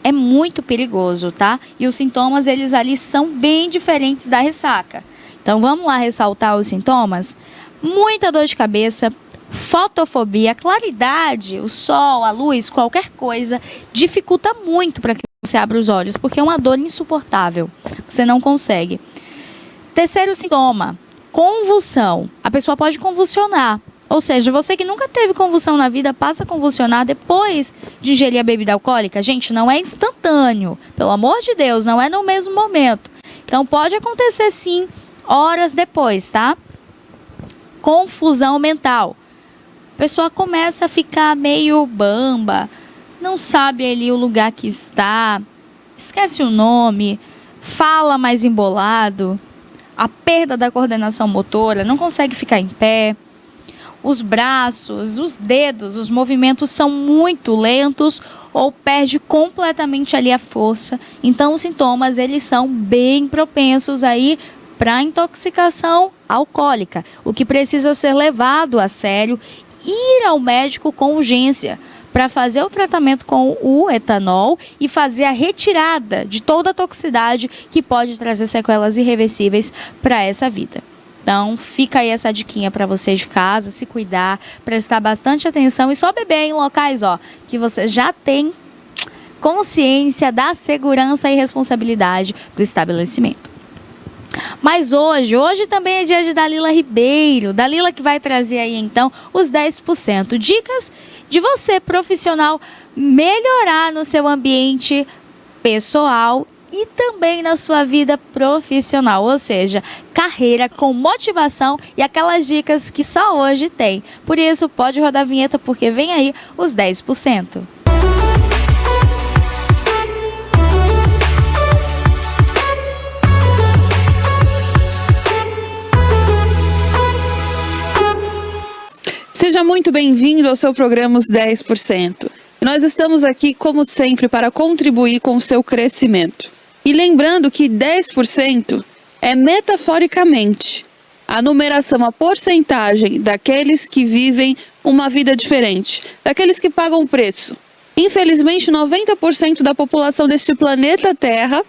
é muito perigoso, tá? E os sintomas, eles ali são bem diferentes da ressaca. Então, vamos lá ressaltar os sintomas? Muita dor de cabeça, fotofobia, claridade, o sol, a luz, qualquer coisa, dificulta muito para que você abra os olhos, porque é uma dor insuportável. Você não consegue. Terceiro sintoma, convulsão. A pessoa pode convulsionar. Ou seja, você que nunca teve convulsão na vida, passa a convulsionar depois de ingerir a bebida alcoólica. Gente, não é instantâneo. Pelo amor de Deus, não é no mesmo momento. Então, pode acontecer sim, horas depois, tá? Confusão mental. A pessoa começa a ficar meio bamba, não sabe ali o lugar que está, esquece o nome, fala mais embolado, a perda da coordenação motora, não consegue ficar em pé. Os braços, os dedos, os movimentos são muito lentos ou perde completamente ali a força. Então, os sintomas, eles são bem propensos aí para intoxicação alcoólica, o que precisa ser levado a sério, ir ao médico com urgência para fazer o tratamento com o etanol e fazer a retirada de toda a toxicidade que pode trazer sequelas irreversíveis para essa vida. Então, fica aí essa diquinha para vocês de casa, se cuidar, prestar bastante atenção e só beber em locais, ó, que você já tem consciência da segurança e responsabilidade do estabelecimento. Mas hoje também é dia de Dalila Ribeiro, Dalila que vai trazer aí então os 10%. Dicas de você, profissional, melhorar no seu ambiente pessoal e também na sua vida profissional, ou seja, carreira com motivação e aquelas dicas que só hoje tem. Por isso, pode rodar a vinheta porque vem aí os 10%. Seja muito bem-vindo ao seu programa Os 10%. E nós estamos aqui, como sempre, para contribuir com o seu crescimento. E lembrando que 10% é metaforicamente a numeração, a porcentagem daqueles que vivem uma vida diferente, daqueles que pagam preço. Infelizmente, 90% da população deste planeta Terra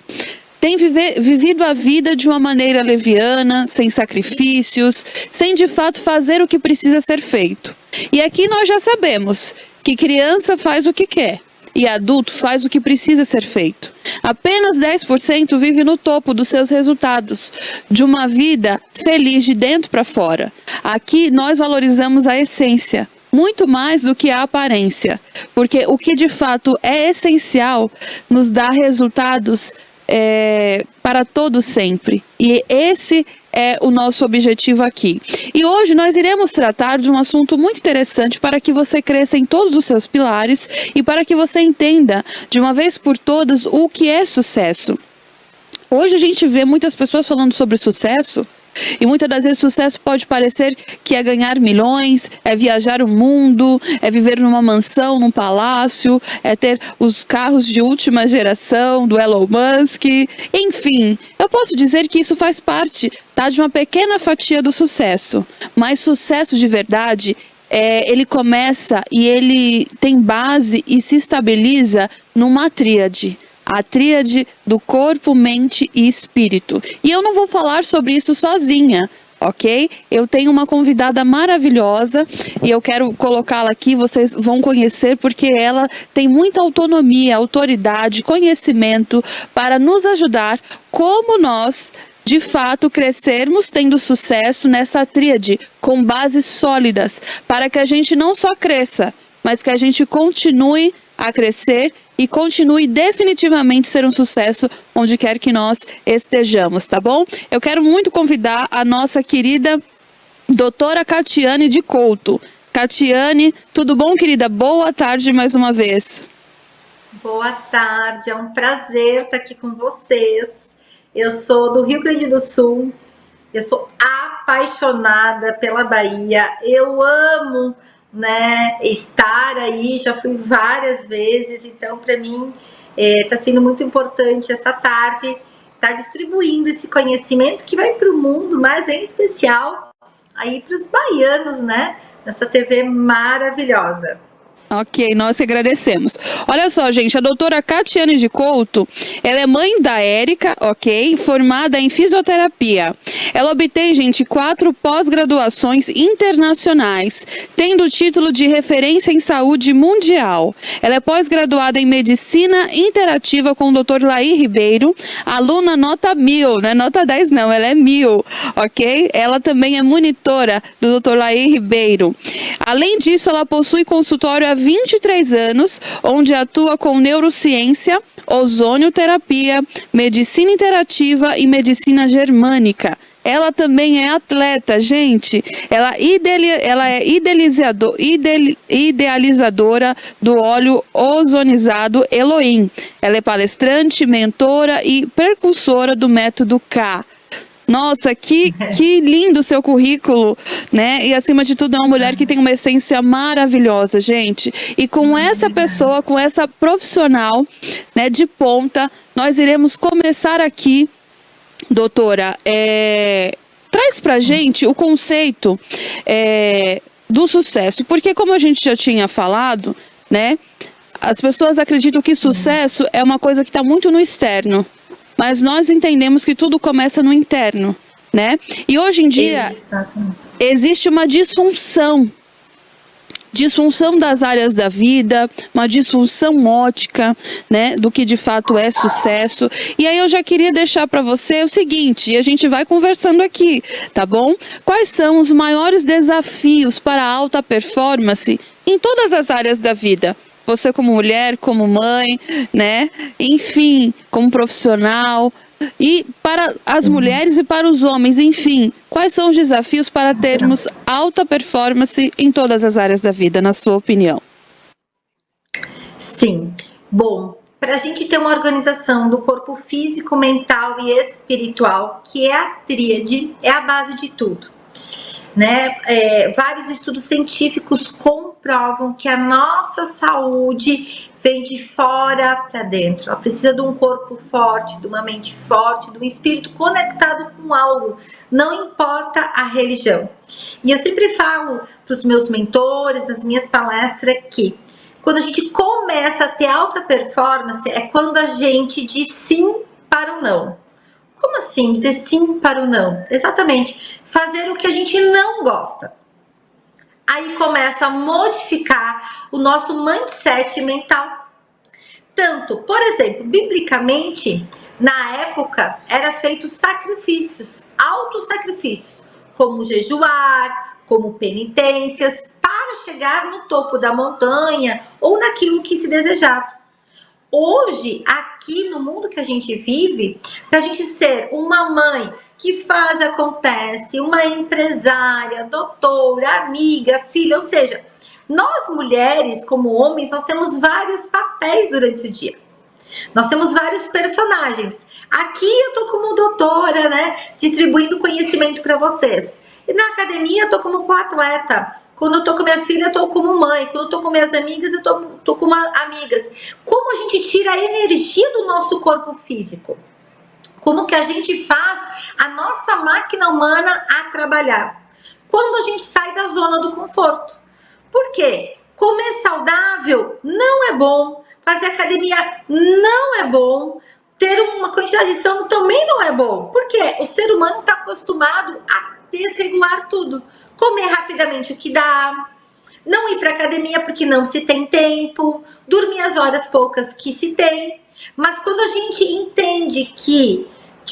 tem vivido a vida de uma maneira leviana, sem sacrifícios, sem de fato fazer o que precisa ser feito. E aqui nós já sabemos que criança faz o que quer e adulto faz o que precisa ser feito. Apenas 10% vive no topo dos seus resultados, de uma vida feliz de dentro para fora. Aqui nós valorizamos a essência, muito mais do que a aparência, porque o que de fato é essencial nos dá resultados para todo sempre. E esse é o nosso objetivo aqui. E hoje nós iremos tratar de um assunto muito interessante para que você cresça em todos os seus pilares e para que você entenda de uma vez por todas o que é sucesso. Hoje a gente vê muitas pessoas falando sobre sucesso e muitas das vezes sucesso pode parecer que é ganhar milhões, é viajar o mundo, é viver numa mansão, num palácio, é ter os carros de última geração do Elon Musk, enfim. Eu posso dizer que isso faz parte, tá, de uma pequena fatia do sucesso, mas sucesso de verdade ele começa e ele tem base e se estabiliza numa tríade. A tríade do corpo, mente e espírito. E eu não vou falar sobre isso sozinha, ok? Eu tenho uma convidada maravilhosa e eu quero colocá-la aqui, vocês vão conhecer porque ela tem muita autonomia, autoridade, conhecimento para nos ajudar como nós, de fato, crescermos tendo sucesso nessa tríade, com bases sólidas, para que a gente não só cresça, mas que a gente continue a crescer e continue definitivamente ser um sucesso onde quer que nós estejamos, tá bom? Eu quero muito convidar a nossa querida doutora Catiane de Couto. Catiane, tudo bom, querida? Boa tarde mais uma vez. Boa tarde, é um prazer estar aqui com vocês. Eu sou do Rio Grande do Sul, eu sou apaixonada pela Bahia, eu amo, né, estar aí, já fui várias vezes, então para mim está sendo muito importante essa tarde, estar distribuindo esse conhecimento que vai para o mundo, mas em especial aí para os baianos, né, nessa TV maravilhosa. Ok, nós que agradecemos. Olha só, gente, a doutora Catiane de Couto, ela é mãe da Érica, ok? Formada em fisioterapia. Ela obtém, gente, 4 pós-graduações internacionais, tendo o título de referência em saúde mundial. Ela é pós-graduada em medicina interativa com o Dr. Laí Ribeiro, aluna nota 1000, não é nota 10 não, ela é 1000, ok? Ela também é monitora do Dr. Laí Ribeiro. Além disso, ela possui consultório há 23 anos, onde atua com neurociência, ozonioterapia, medicina interativa e medicina germânica. Ela também é atleta, gente. Ela é idealizadora do óleo ozonizado Elohim. Ela é palestrante, mentora e percursora do método K. Nossa, que lindo o seu currículo, né? E acima de tudo é uma mulher que tem uma essência maravilhosa, gente. E com essa pessoa, com essa profissional, né, de ponta, nós iremos começar aqui, doutora, traz pra gente o conceito do sucesso. Porque como a gente já tinha falado, né, as pessoas acreditam que sucesso é uma coisa que está muito no externo. Mas nós entendemos que tudo começa no interno, né? E hoje em dia existe uma disfunção das áreas da vida, uma disfunção ótica, né, do que de fato é sucesso. E aí eu já queria deixar para você o seguinte, e a gente vai conversando aqui, tá bom? Quais são os maiores desafios para a alta performance em todas as áreas da vida? Você como mulher, como mãe, né? Enfim, como profissional. E para as mulheres e para os homens, enfim, quais são os desafios para termos alta performance em todas as áreas da vida, na sua opinião? Sim, bom, para a gente ter uma organização do corpo físico, mental e espiritual, que é a tríade, é a base de tudo. Né? Vários estudos científicos comprovam que a nossa saúde vem de fora para dentro. Ela precisa de um corpo forte, de uma mente forte, de um espírito conectado com algo, não importa a religião. E eu sempre falo para os meus mentores, nas minhas palestras, que quando a gente começa a ter alta performance é quando a gente diz sim para o não. Como assim dizer sim para o não? Exatamente, fazer o que a gente não gosta. Aí começa a modificar o nosso mindset mental. Tanto, por exemplo, biblicamente, na época, era feito sacrifícios, autossacrifícios, como jejuar, como penitências, para chegar no topo da montanha ou naquilo que se desejava. Hoje, aqui no mundo que a gente vive, para a gente ser uma mãe que faz, acontece, uma empresária, doutora, amiga, filha, ou seja, nós mulheres, como homens, nós temos vários papéis durante o dia. Nós temos vários personagens. Aqui eu tô como doutora, né, distribuindo conhecimento para vocês. E na academia eu tô como coatleta. Quando eu tô com minha filha, eu tô como mãe. Quando eu tô com minhas amigas, eu tô como amigas. Como a gente tira a energia do nosso corpo físico? Como que a gente faz a nossa máquina humana a trabalhar? Quando a gente sai da zona do conforto. Por quê? Comer saudável não é bom. Fazer academia não é bom. Ter uma quantidade de sono também não é bom. Por quê? O ser humano está acostumado a desregular tudo. Comer rapidamente o que dá, não ir para academia porque não se tem tempo, dormir as horas poucas que se tem. Mas quando a gente entende que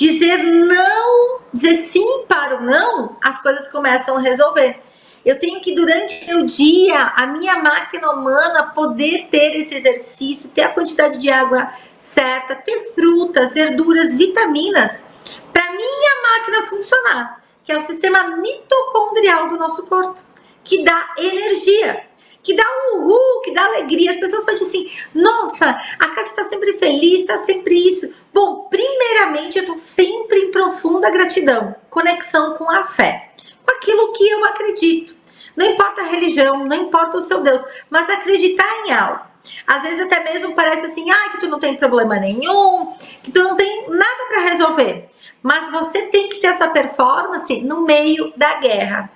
dizer não, dizer sim para o não, as coisas começam a resolver. Eu tenho que, durante o meu dia, a minha máquina humana poder ter esse exercício, ter a quantidade de água certa, ter frutas, verduras, vitaminas, para minha máquina funcionar, que é o sistema mitocondrial do nosso corpo, que dá energia, que dá um uhul, que dá alegria. As pessoas podem dizer assim, nossa, a Kátia está sempre feliz, está sempre isso. Bom, primeiramente eu estou sempre em profunda gratidão, conexão com a fé, com aquilo que eu acredito. Não importa a religião, não importa o seu Deus, mas acreditar em algo. Às vezes até mesmo parece assim, que tu não tem problema nenhum, que tu não tem nada para resolver. Mas você tem que ter essa performance no meio da guerra.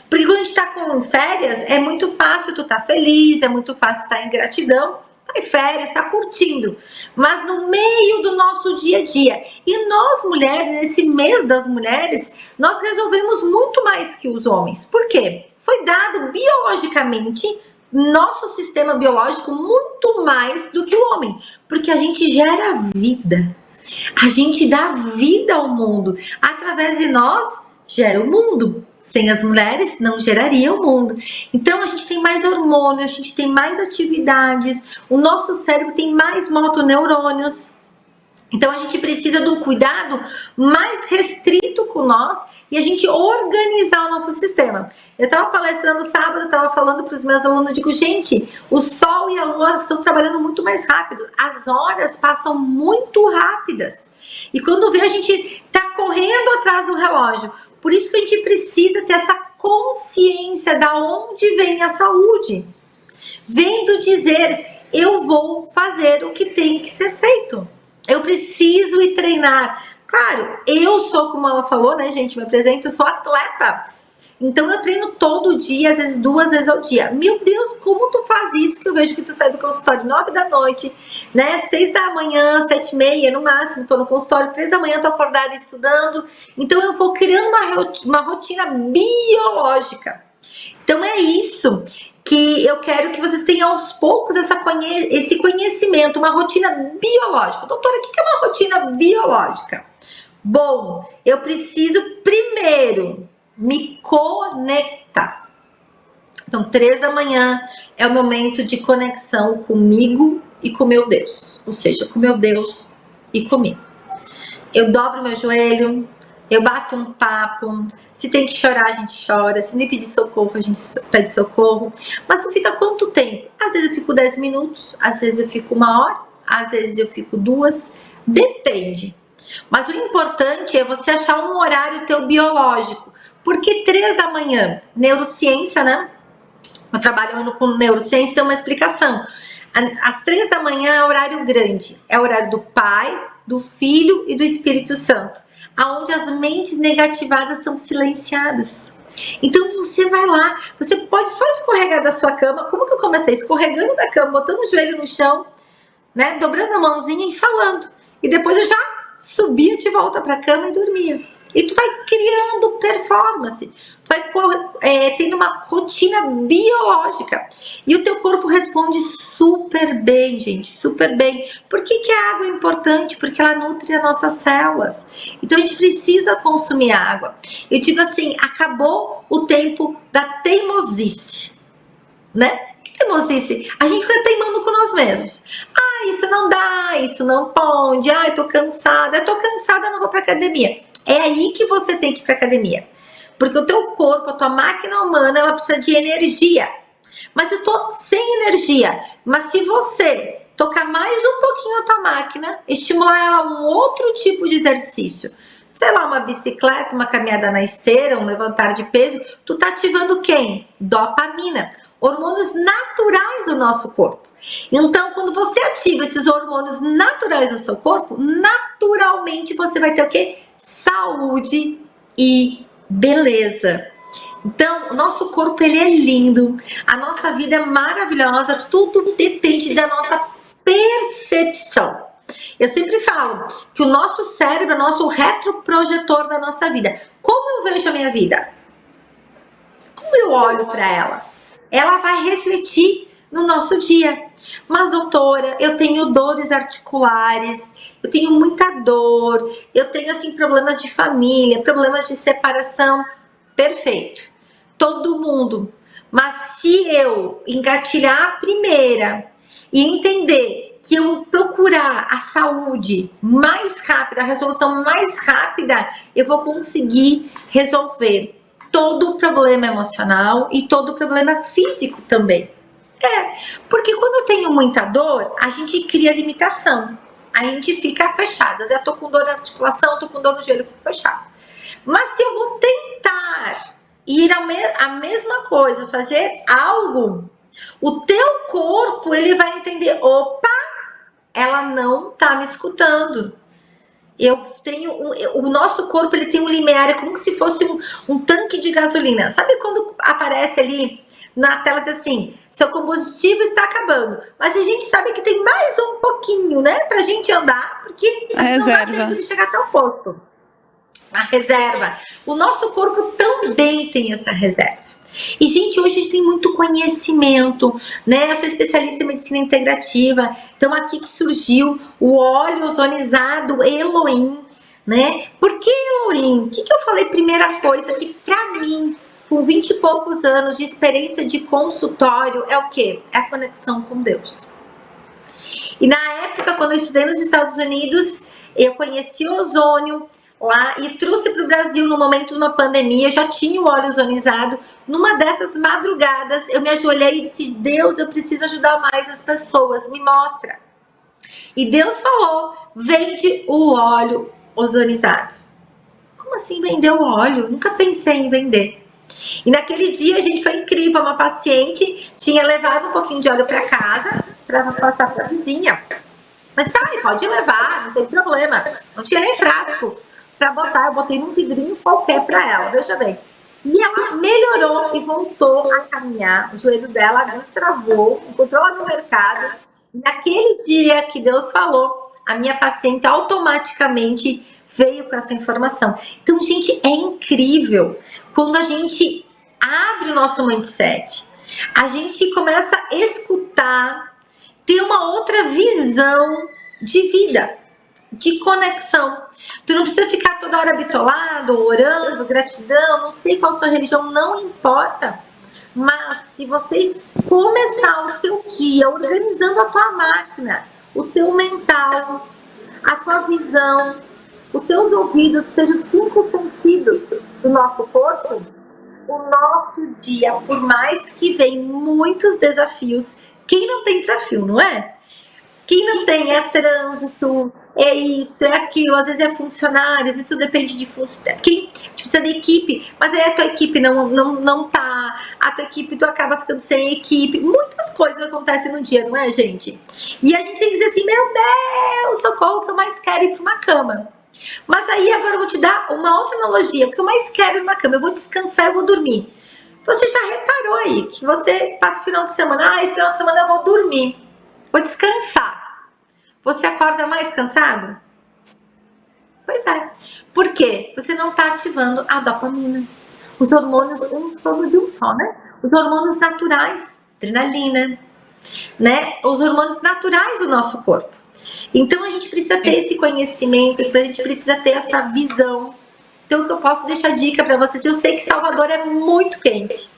Porque quando a gente tá com férias, é muito fácil tu tá feliz, é muito fácil tu tá em gratidão, tá em férias, tá curtindo. Mas no meio do nosso dia a dia, e nós mulheres, nesse mês das mulheres, nós resolvemos muito mais que os homens. Por quê? Foi dado biologicamente, nosso sistema biológico, muito mais do que o homem. Porque a gente gera vida. A gente dá vida ao mundo. Através de nós, gera o mundo. Sem as mulheres, não geraria o mundo. Então, a gente tem mais hormônios, a gente tem mais atividades, o nosso cérebro tem mais motoneurônios. Então, a gente precisa de um cuidado mais restrito com nós e a gente organizar o nosso sistema. Eu estava palestrando sábado, eu estava falando para os meus alunos, eu digo, gente, o Sol e a Lua estão trabalhando muito mais rápido. As horas passam muito rápidas. E quando vê, a gente está correndo atrás do relógio. Por isso que a gente precisa ter essa consciência da onde vem a saúde. Vem do dizer, eu vou fazer o que tem que ser feito. Eu preciso ir treinar. Claro, eu sou, como ela falou, né, gente, me apresento, eu sou atleta. Então eu treino todo dia, às vezes 2 vezes ao dia. Meu Deus, como tu faz isso? Que eu vejo que tu sai do consultório 9 da noite, né? 6 da manhã, 7h30 no máximo, tô no consultório, 3 da manhã tô acordada estudando. Então eu vou criando uma rotina biológica. Então é isso que eu quero que vocês tenham aos poucos esse conhecimento, uma rotina biológica. Doutora, o que é uma rotina biológica? Bom, eu preciso primeiro me conectar. Então, 3 da manhã é o momento de conexão comigo e com meu Deus. Ou seja, com meu Deus e comigo. Eu dobro meu joelho, eu bato um papo. Se tem que chorar, a gente chora. Se nem pedir socorro, a gente pede socorro. Mas tu fica quanto tempo? Às vezes eu fico 10 minutos, às vezes eu fico 1 hora, às vezes eu fico 2. Depende. Mas o importante é você achar um horário teu biológico. Porque 3 da manhã, neurociência, né? Eu trabalhando com neurociência, tem uma explicação. Às 3 da manhã é horário grande. É o horário do Pai, do Filho e do Espírito Santo. Onde as mentes negativadas são silenciadas. Então você vai lá, você pode só escorregar da sua cama. Como que eu comecei? Escorregando da cama, botando o joelho no chão, né? Dobrando a mãozinha e falando. E depois eu já subia de volta para a cama e dormia. E tu vai criando performance, tu vai tendo uma rotina biológica. E o teu corpo responde super bem, gente, super bem. Por que a água é importante? Porque ela nutre as nossas células. Então a gente precisa consumir água. Eu digo assim, acabou o tempo da teimosice, né? Que teimosice? A gente fica teimando com nós mesmos. Isso não dá, isso não pode. Eu tô cansada, não vou pra academia. É aí que você tem que ir para academia. Porque o teu corpo, a tua máquina humana, ela precisa de energia. Mas eu tô sem energia. Mas se você tocar mais um pouquinho a tua máquina, estimular ela a um outro tipo de exercício, sei lá, uma bicicleta, uma caminhada na esteira, um levantar de peso, tu tá ativando quem? Dopamina. Hormônios naturais do nosso corpo. Então, quando você ativa esses hormônios naturais do seu corpo, naturalmente você vai ter o quê? Saúde e beleza. Então, o nosso corpo, ele é lindo, a nossa vida é maravilhosa, tudo depende da nossa percepção. Eu sempre falo que o nosso cérebro é o nosso retroprojetor da nossa vida. Como eu vejo a minha vida? Como eu olho para ela? Ela vai refletir no nosso dia. Mas, doutora, eu tenho dores articulares, eu tenho muita dor, eu tenho assim problemas de família, problemas de separação. Perfeito. Todo mundo. Mas se eu engatilhar a primeira e entender que eu procurar a saúde mais rápida, a resolução mais rápida, eu vou conseguir resolver todo o problema emocional e todo o problema físico também. Porque quando eu tenho muita dor, a gente cria limitação. A gente fica fechada. Eu tô com dor na articulação, tô com dor no joelho, eu fico fechada. Mas se eu vou tentar ir a mesma coisa, fazer algo, o teu corpo, ele vai entender, opa, ela não tá me escutando. O nosso corpo, ele tem um limiar, é como se fosse um tanque de gasolina. Sabe quando aparece ali na tela, diz assim, seu combustível está acabando. Mas a gente sabe que tem mais um pouquinho, né, pra gente andar, porque a reserva. Não dá tempo de chegar até o posto. A reserva. O nosso corpo também tem essa reserva. E, gente, hoje a gente tem muito conhecimento, né? Eu sou especialista em medicina integrativa. Então, aqui que surgiu o óleo ozonizado Elohim, né? Por que Elohim? O que eu falei? Primeira coisa, que pra mim, com 20 e poucos anos de experiência de consultório, é o quê? É a conexão com Deus. E na época, quando eu estudei nos Estados Unidos, eu conheci o ozônio lá e trouxe para o Brasil no momento de uma pandemia. Eu já tinha o óleo ozonizado. Numa dessas madrugadas, eu me ajoelhei e disse, Deus, eu preciso ajudar mais as pessoas, me mostra. E Deus falou, vende o óleo ozonizado. Como assim vender o óleo? Nunca pensei em vender. E naquele dia, a gente, foi incrível, uma paciente tinha levado um pouquinho de óleo para casa, para passar para a vizinha. Mas sabe, pode levar, não tem problema. Não tinha nem frasco para botar, eu botei num vidrinho qualquer para ela, veja bem. E ela melhorou e voltou a caminhar, o joelho dela destravou, encontrou ela no mercado. E naquele dia que Deus falou, a minha paciente automaticamente veio com essa informação. Então, gente, é incrível quando a gente abre o nosso mindset, a gente começa a escutar, ter uma outra visão de vida, de conexão. Tu não precisa ficar toda hora bitolado, orando, gratidão, não sei qual sua religião, não importa. Mas se você começar o seu dia organizando a tua máquina, o teu mental, a tua visão, os teus ouvidos, sejam os 5 sentidos do nosso corpo, o nosso dia, por mais que venham muitos desafios, quem não tem desafio, não é? Quem não tem é trânsito, é isso, é aquilo, às vezes é funcionário, às vezes tudo depende de funcionário. Quem precisa de equipe, mas aí a tua equipe não tá, a tua equipe, tu acaba ficando sem equipe. Muitas coisas acontecem no dia, não é, gente? E a gente tem que dizer assim, meu Deus, socorro, o que eu mais quero é ir para uma cama. Mas aí agora eu vou te dar uma outra analogia, o que eu mais quero é ir numa cama, eu vou descansar, eu vou dormir. Você já reparou aí que você passa o final de semana, esse final de semana eu vou dormir, vou descansar. Você acorda mais cansado? Pois é. Por quê? Você não está ativando a dopamina. Os hormônios, um todo de um só, né? Os hormônios naturais, adrenalina, né? Os hormônios naturais do nosso corpo. Então a gente precisa ter esse conhecimento, a gente precisa ter essa visão. Então o que eu posso deixar dica para vocês, eu sei que Salvador é muito quente,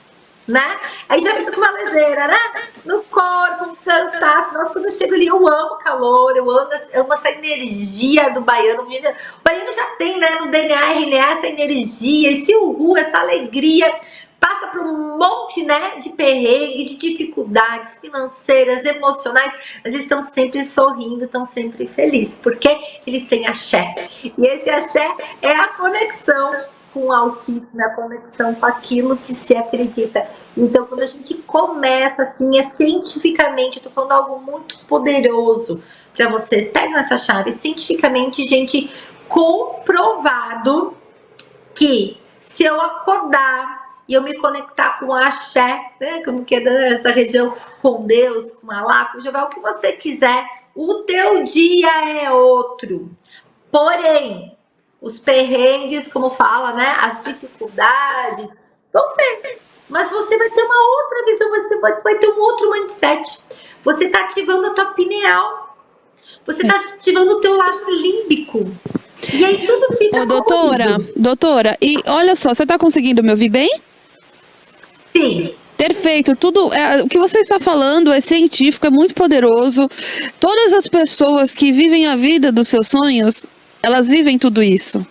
né? Aí já fica uma leseira, né? No corpo, um cansaço. Nossa, quando eu chego ali, eu amo calor, eu amo essa energia do baiano. O baiano já tem, né, no DNA, RNA, essa energia, esse uhul, essa alegria. Passa por um monte, né, de perrengues, de dificuldades financeiras, emocionais, mas eles estão sempre sorrindo, estão sempre felizes, porque eles têm axé. E esse axé é a conexão com o Altíssimo, a conexão com aquilo que se acredita. Então, quando a gente começa assim, é cientificamente, eu tô falando algo muito poderoso para vocês, pegam essa chave, cientificamente, gente, comprovado que se eu acordar e eu me conectar com o axé, né, como que é essa região, com Deus, com Alá, com Jeová, o que você quiser, o teu dia é outro. Porém, os perrengues, como fala, né, as dificuldades, vão ter. Mas você vai ter uma outra visão, você vai ter um outro mindset. Você está ativando a tua pineal. você está ativando o teu lado límbico. E aí tudo fica doutora, e olha só, você está conseguindo me ouvir bem? Sim. Perfeito, o que você está falando é científico, é muito poderoso. Todas as pessoas que vivem a vida dos seus sonhos, elas vivem tudo isso.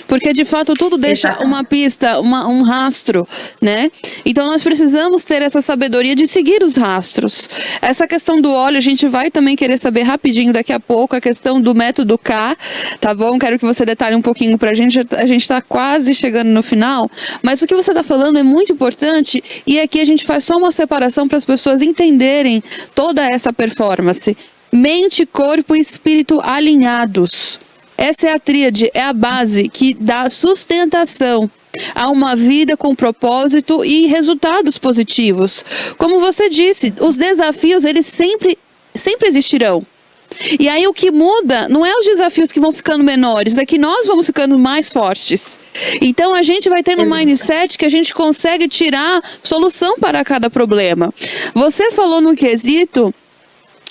Porque de fato tudo deixa uma pista, um rastro, né? Então nós precisamos ter essa sabedoria de seguir os rastros. Essa questão do óleo, a gente vai também querer saber rapidinho daqui a pouco, a questão do método K, tá bom? Quero que você detalhe um pouquinho pra gente, a gente está quase chegando no final, mas o que você está falando é muito importante e aqui a gente faz só uma separação para as pessoas entenderem toda essa performance. Mente, corpo e espírito alinhados. Essa é a tríade, é a base que dá sustentação a uma vida com propósito e resultados positivos. Como você disse, os desafios, eles sempre existirão. E aí o que muda não é os desafios que vão ficando menores, é que nós vamos ficando mais fortes. Então a gente vai tendo um mindset que a gente consegue tirar solução para cada problema. Você falou no quesito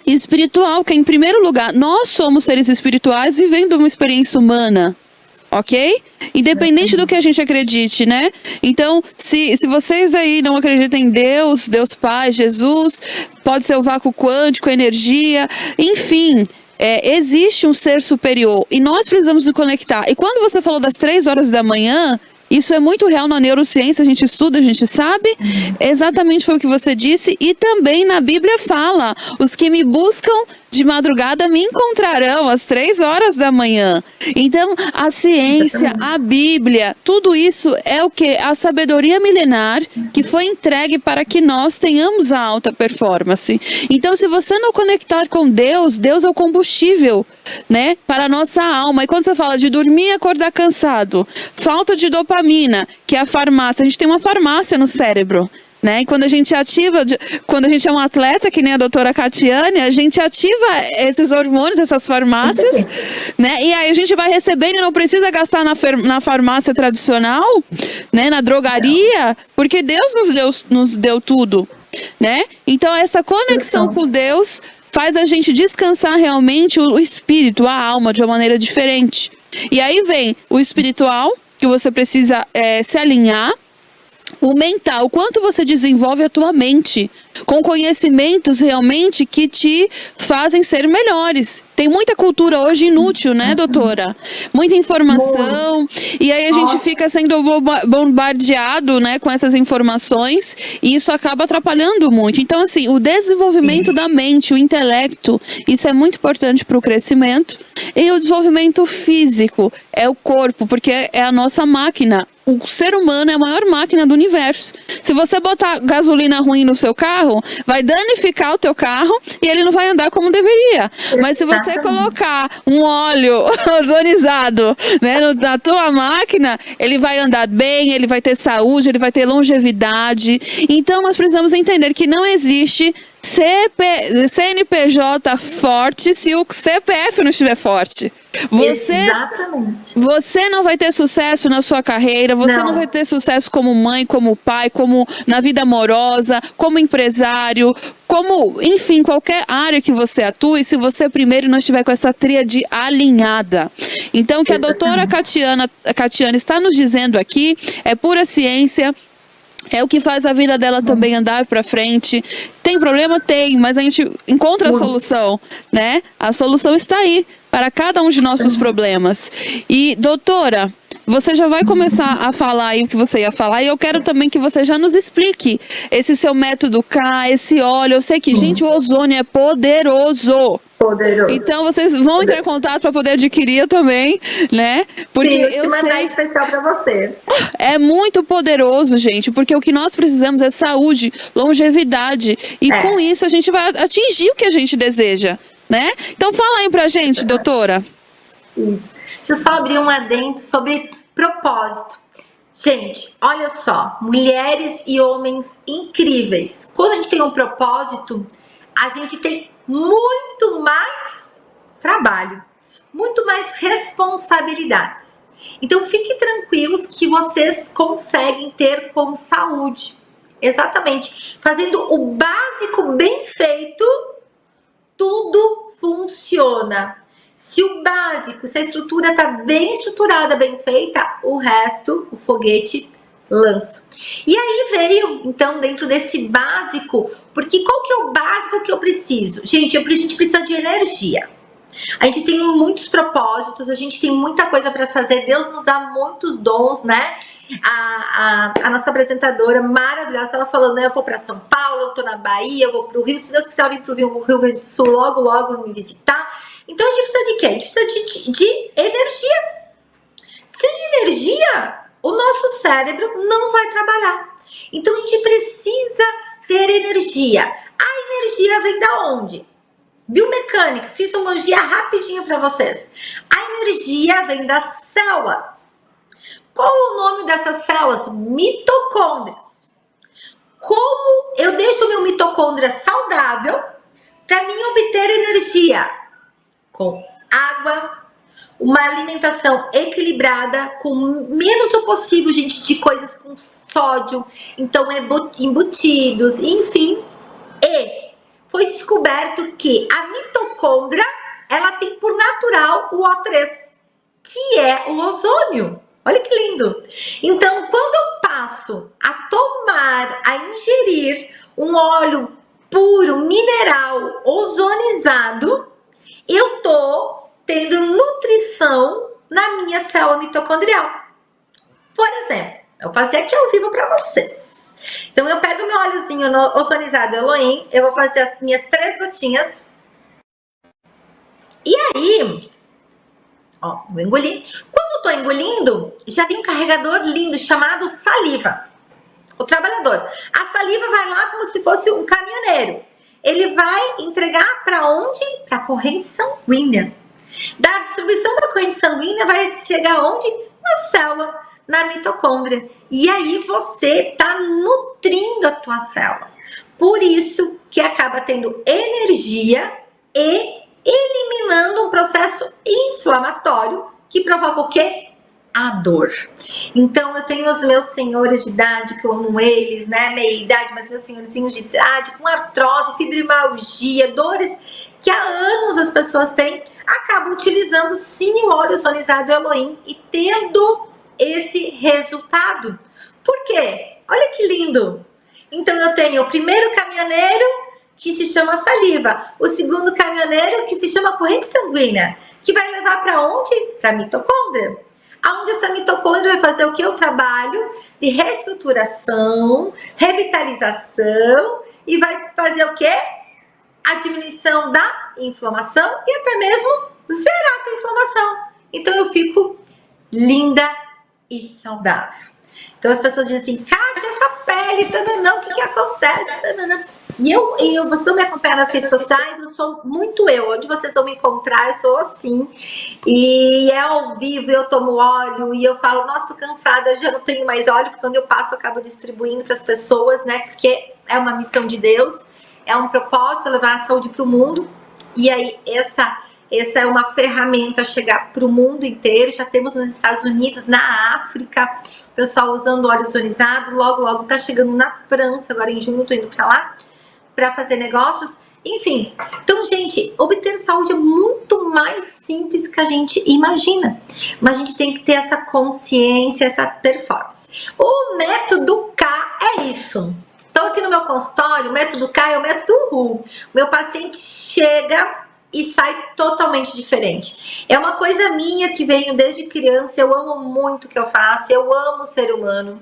espiritual, que em primeiro lugar, nós somos seres espirituais vivendo uma experiência humana, ok? Independente do que a gente acredite, né? Então, se vocês aí não acreditam em Deus, Deus Pai, Jesus, pode ser o vácuo quântico, a energia, enfim, existe um ser superior e nós precisamos nos conectar. E quando você falou das 3 horas da manhã, isso é muito real na neurociência, a gente estuda, a gente sabe, exatamente foi o que você disse, e também na Bíblia fala, os que me buscam de madrugada me encontrarão às 3 horas da manhã. Então, a ciência, a Bíblia, tudo isso é o que? A sabedoria milenar que foi entregue para que nós tenhamos a alta performance. Então, se você não conectar com Deus, Deus é o combustível, né, para a nossa alma. E quando você fala de dormir e acordar cansado, falta de dopamina, que é a farmácia, a gente tem uma farmácia no cérebro, né? E quando a gente ativa, quando a gente é um atleta, que nem a doutora Catiane, a gente ativa esses hormônios, essas farmácias, né? E aí a gente vai recebendo e não precisa gastar na farmácia tradicional, né? Na drogaria, porque Deus nos deu tudo, né? Então essa conexão com Deus faz a gente descansar realmente o espírito, a alma, de uma maneira diferente. E aí vem o espiritual, que você precisa se alinhar. O mental, o quanto você desenvolve a tua mente com conhecimentos realmente que te fazem ser melhores. Tem muita cultura hoje inútil, né, doutora? Muita informação, e aí a gente fica sendo bombardeado, né, com essas informações, e isso acaba atrapalhando muito. Então, assim, o desenvolvimento da mente, o intelecto, isso é muito importante para o crescimento. E o desenvolvimento físico é o corpo, porque é a nossa máquina. O ser humano é a maior máquina do universo. Se você botar gasolina ruim no seu carro, vai danificar o teu carro e ele não vai andar como deveria. Mas se você colocar um óleo ozonizado, né, na tua máquina, ele vai andar bem, ele vai ter saúde, ele vai ter longevidade. Então nós precisamos entender que não existe CNPJ forte se o CPF não estiver forte. Você não vai ter sucesso na sua carreira, você não vai ter sucesso como mãe, como pai, como na vida amorosa, como empresário, como, enfim, qualquer área que você atue, se você primeiro não estiver com essa tríade alinhada. Então, o que a doutora Catiane está nos dizendo aqui é pura ciência. É o que faz a vida dela também andar para frente. Tem problema? Tem, mas a gente encontra a solução, né? A solução está aí para cada um de nossos problemas. E, doutora, você já vai começar a falar aí o que você ia falar, e eu quero também que você já nos explique esse seu método K, esse óleo. Eu sei que, gente, o ozônio é poderoso. Então vocês vão entrar em contato para poder adquirir também, né? Porque sim, eu sei especial para você. É muito poderoso, gente, porque o que nós precisamos é saúde, longevidade, e com isso a gente vai atingir o que a gente deseja, né? Então fala aí pra gente, doutora. Deixa eu só abrir um adendo sobre propósito. Gente, olha só, mulheres e homens incríveis. Quando a gente tem um propósito, a gente tem muito mais trabalho, muito mais responsabilidades. Então fiquem tranquilos que vocês conseguem ter com saúde. Exatamente. Fazendo o básico bem feito, tudo funciona. funciona, se o básico, se a estrutura está bem estruturada, bem feita, o resto, o foguete lança. E aí veio, então, dentro desse básico, porque qual que é o básico que eu preciso? Gente, a gente precisa de energia. A gente tem muitos propósitos, a gente tem muita coisa para fazer, Deus nos dá muitos dons, né? A nossa apresentadora maravilhosa estava falando, né? Eu vou para São Paulo, eu tô na Bahia, eu vou para o Rio, se Deus quiser vir para o Rio Grande do Sul, logo me visitar. Então a gente precisa de quê? A gente precisa de energia. Sem energia, o nosso cérebro não vai trabalhar. Então a gente precisa ter energia. A energia vem da onde? Biomecânica, fisiologia rapidinho para vocês. A energia vem da célula. Qual é o nome dessas células? Mitocôndrias. Como eu deixo o meu mitocôndria saudável para mim obter energia? Com água, uma alimentação equilibrada, com menos o possível, gente, de coisas com sódio, então embutidos, enfim. E foi descoberto que a mitocôndria, ela tem por natural o O3, que é o ozônio. Olha que lindo! Então, quando eu passo a tomar, a ingerir um óleo puro, mineral, ozonizado, eu tô tendo nutrição na minha célula mitocondrial. Por exemplo, eu vou fazer aqui ao vivo para vocês. Então, eu pego meu óleozinho ozonizado Elohim, eu vou fazer as minhas 3 gotinhas. E aí, ó, vou engolir. Quando eu tô engolindo, já tem um carregador lindo chamado saliva. O trabalhador. A saliva vai lá como se fosse um caminhoneiro. Ele vai entregar para onde? Para a corrente sanguínea. Da distribuição da corrente sanguínea vai chegar onde? Na célula, na mitocôndria. E aí você está nutrindo a tua célula. Por isso que acaba tendo energia e eliminando um processo inflamatório que provoca o quê? A dor. Então eu tenho os meus senhores de idade, que eu amo eles, né? Meia idade, mas meus senhorzinhos de idade, com artrose, fibromialgia, dores que há anos as pessoas têm, acabam utilizando sim o óleo ozonizado Elohim e tendo esse resultado. Por quê? Olha que lindo! Então eu tenho o primeiro caminhoneiro, que se chama saliva, o segundo caminhoneiro, que se chama corrente sanguínea, que vai levar para onde? Para a mitocôndria. Aonde essa mitocôndria vai fazer o que? O trabalho de reestruturação, revitalização e vai fazer o que? A diminuição da inflamação e até mesmo zerar a tua inflamação. Então eu fico linda e saudável. Então as pessoas dizem assim, Kátia, essa pele, tananã, o que acontece? Tananã. E você me acompanha nas redes sociais, eu sou muito eu. Onde vocês vão me encontrar, eu sou assim. E é ao vivo, eu tomo óleo e eu falo, nossa, tô cansada, eu já não tenho mais óleo, porque quando eu passo eu acabo distribuindo para as pessoas, né? Porque é uma missão de Deus, é um propósito, levar a saúde para o mundo. E aí, essa é uma ferramenta chegar para o mundo inteiro. Já temos nos Estados Unidos, na África, o pessoal usando óleo ozonizado. Logo tá chegando na França, agora em junho eu tô indo para lá para fazer negócios, enfim. Então, gente, obter saúde é muito mais simples que a gente imagina, mas a gente tem que ter essa consciência, essa performance. O método K é isso. Então, aqui no meu consultório, o método K é o método RU. O meu paciente chega e sai totalmente diferente. É uma coisa minha que veio desde criança, eu amo muito o que eu faço, eu amo o ser humano.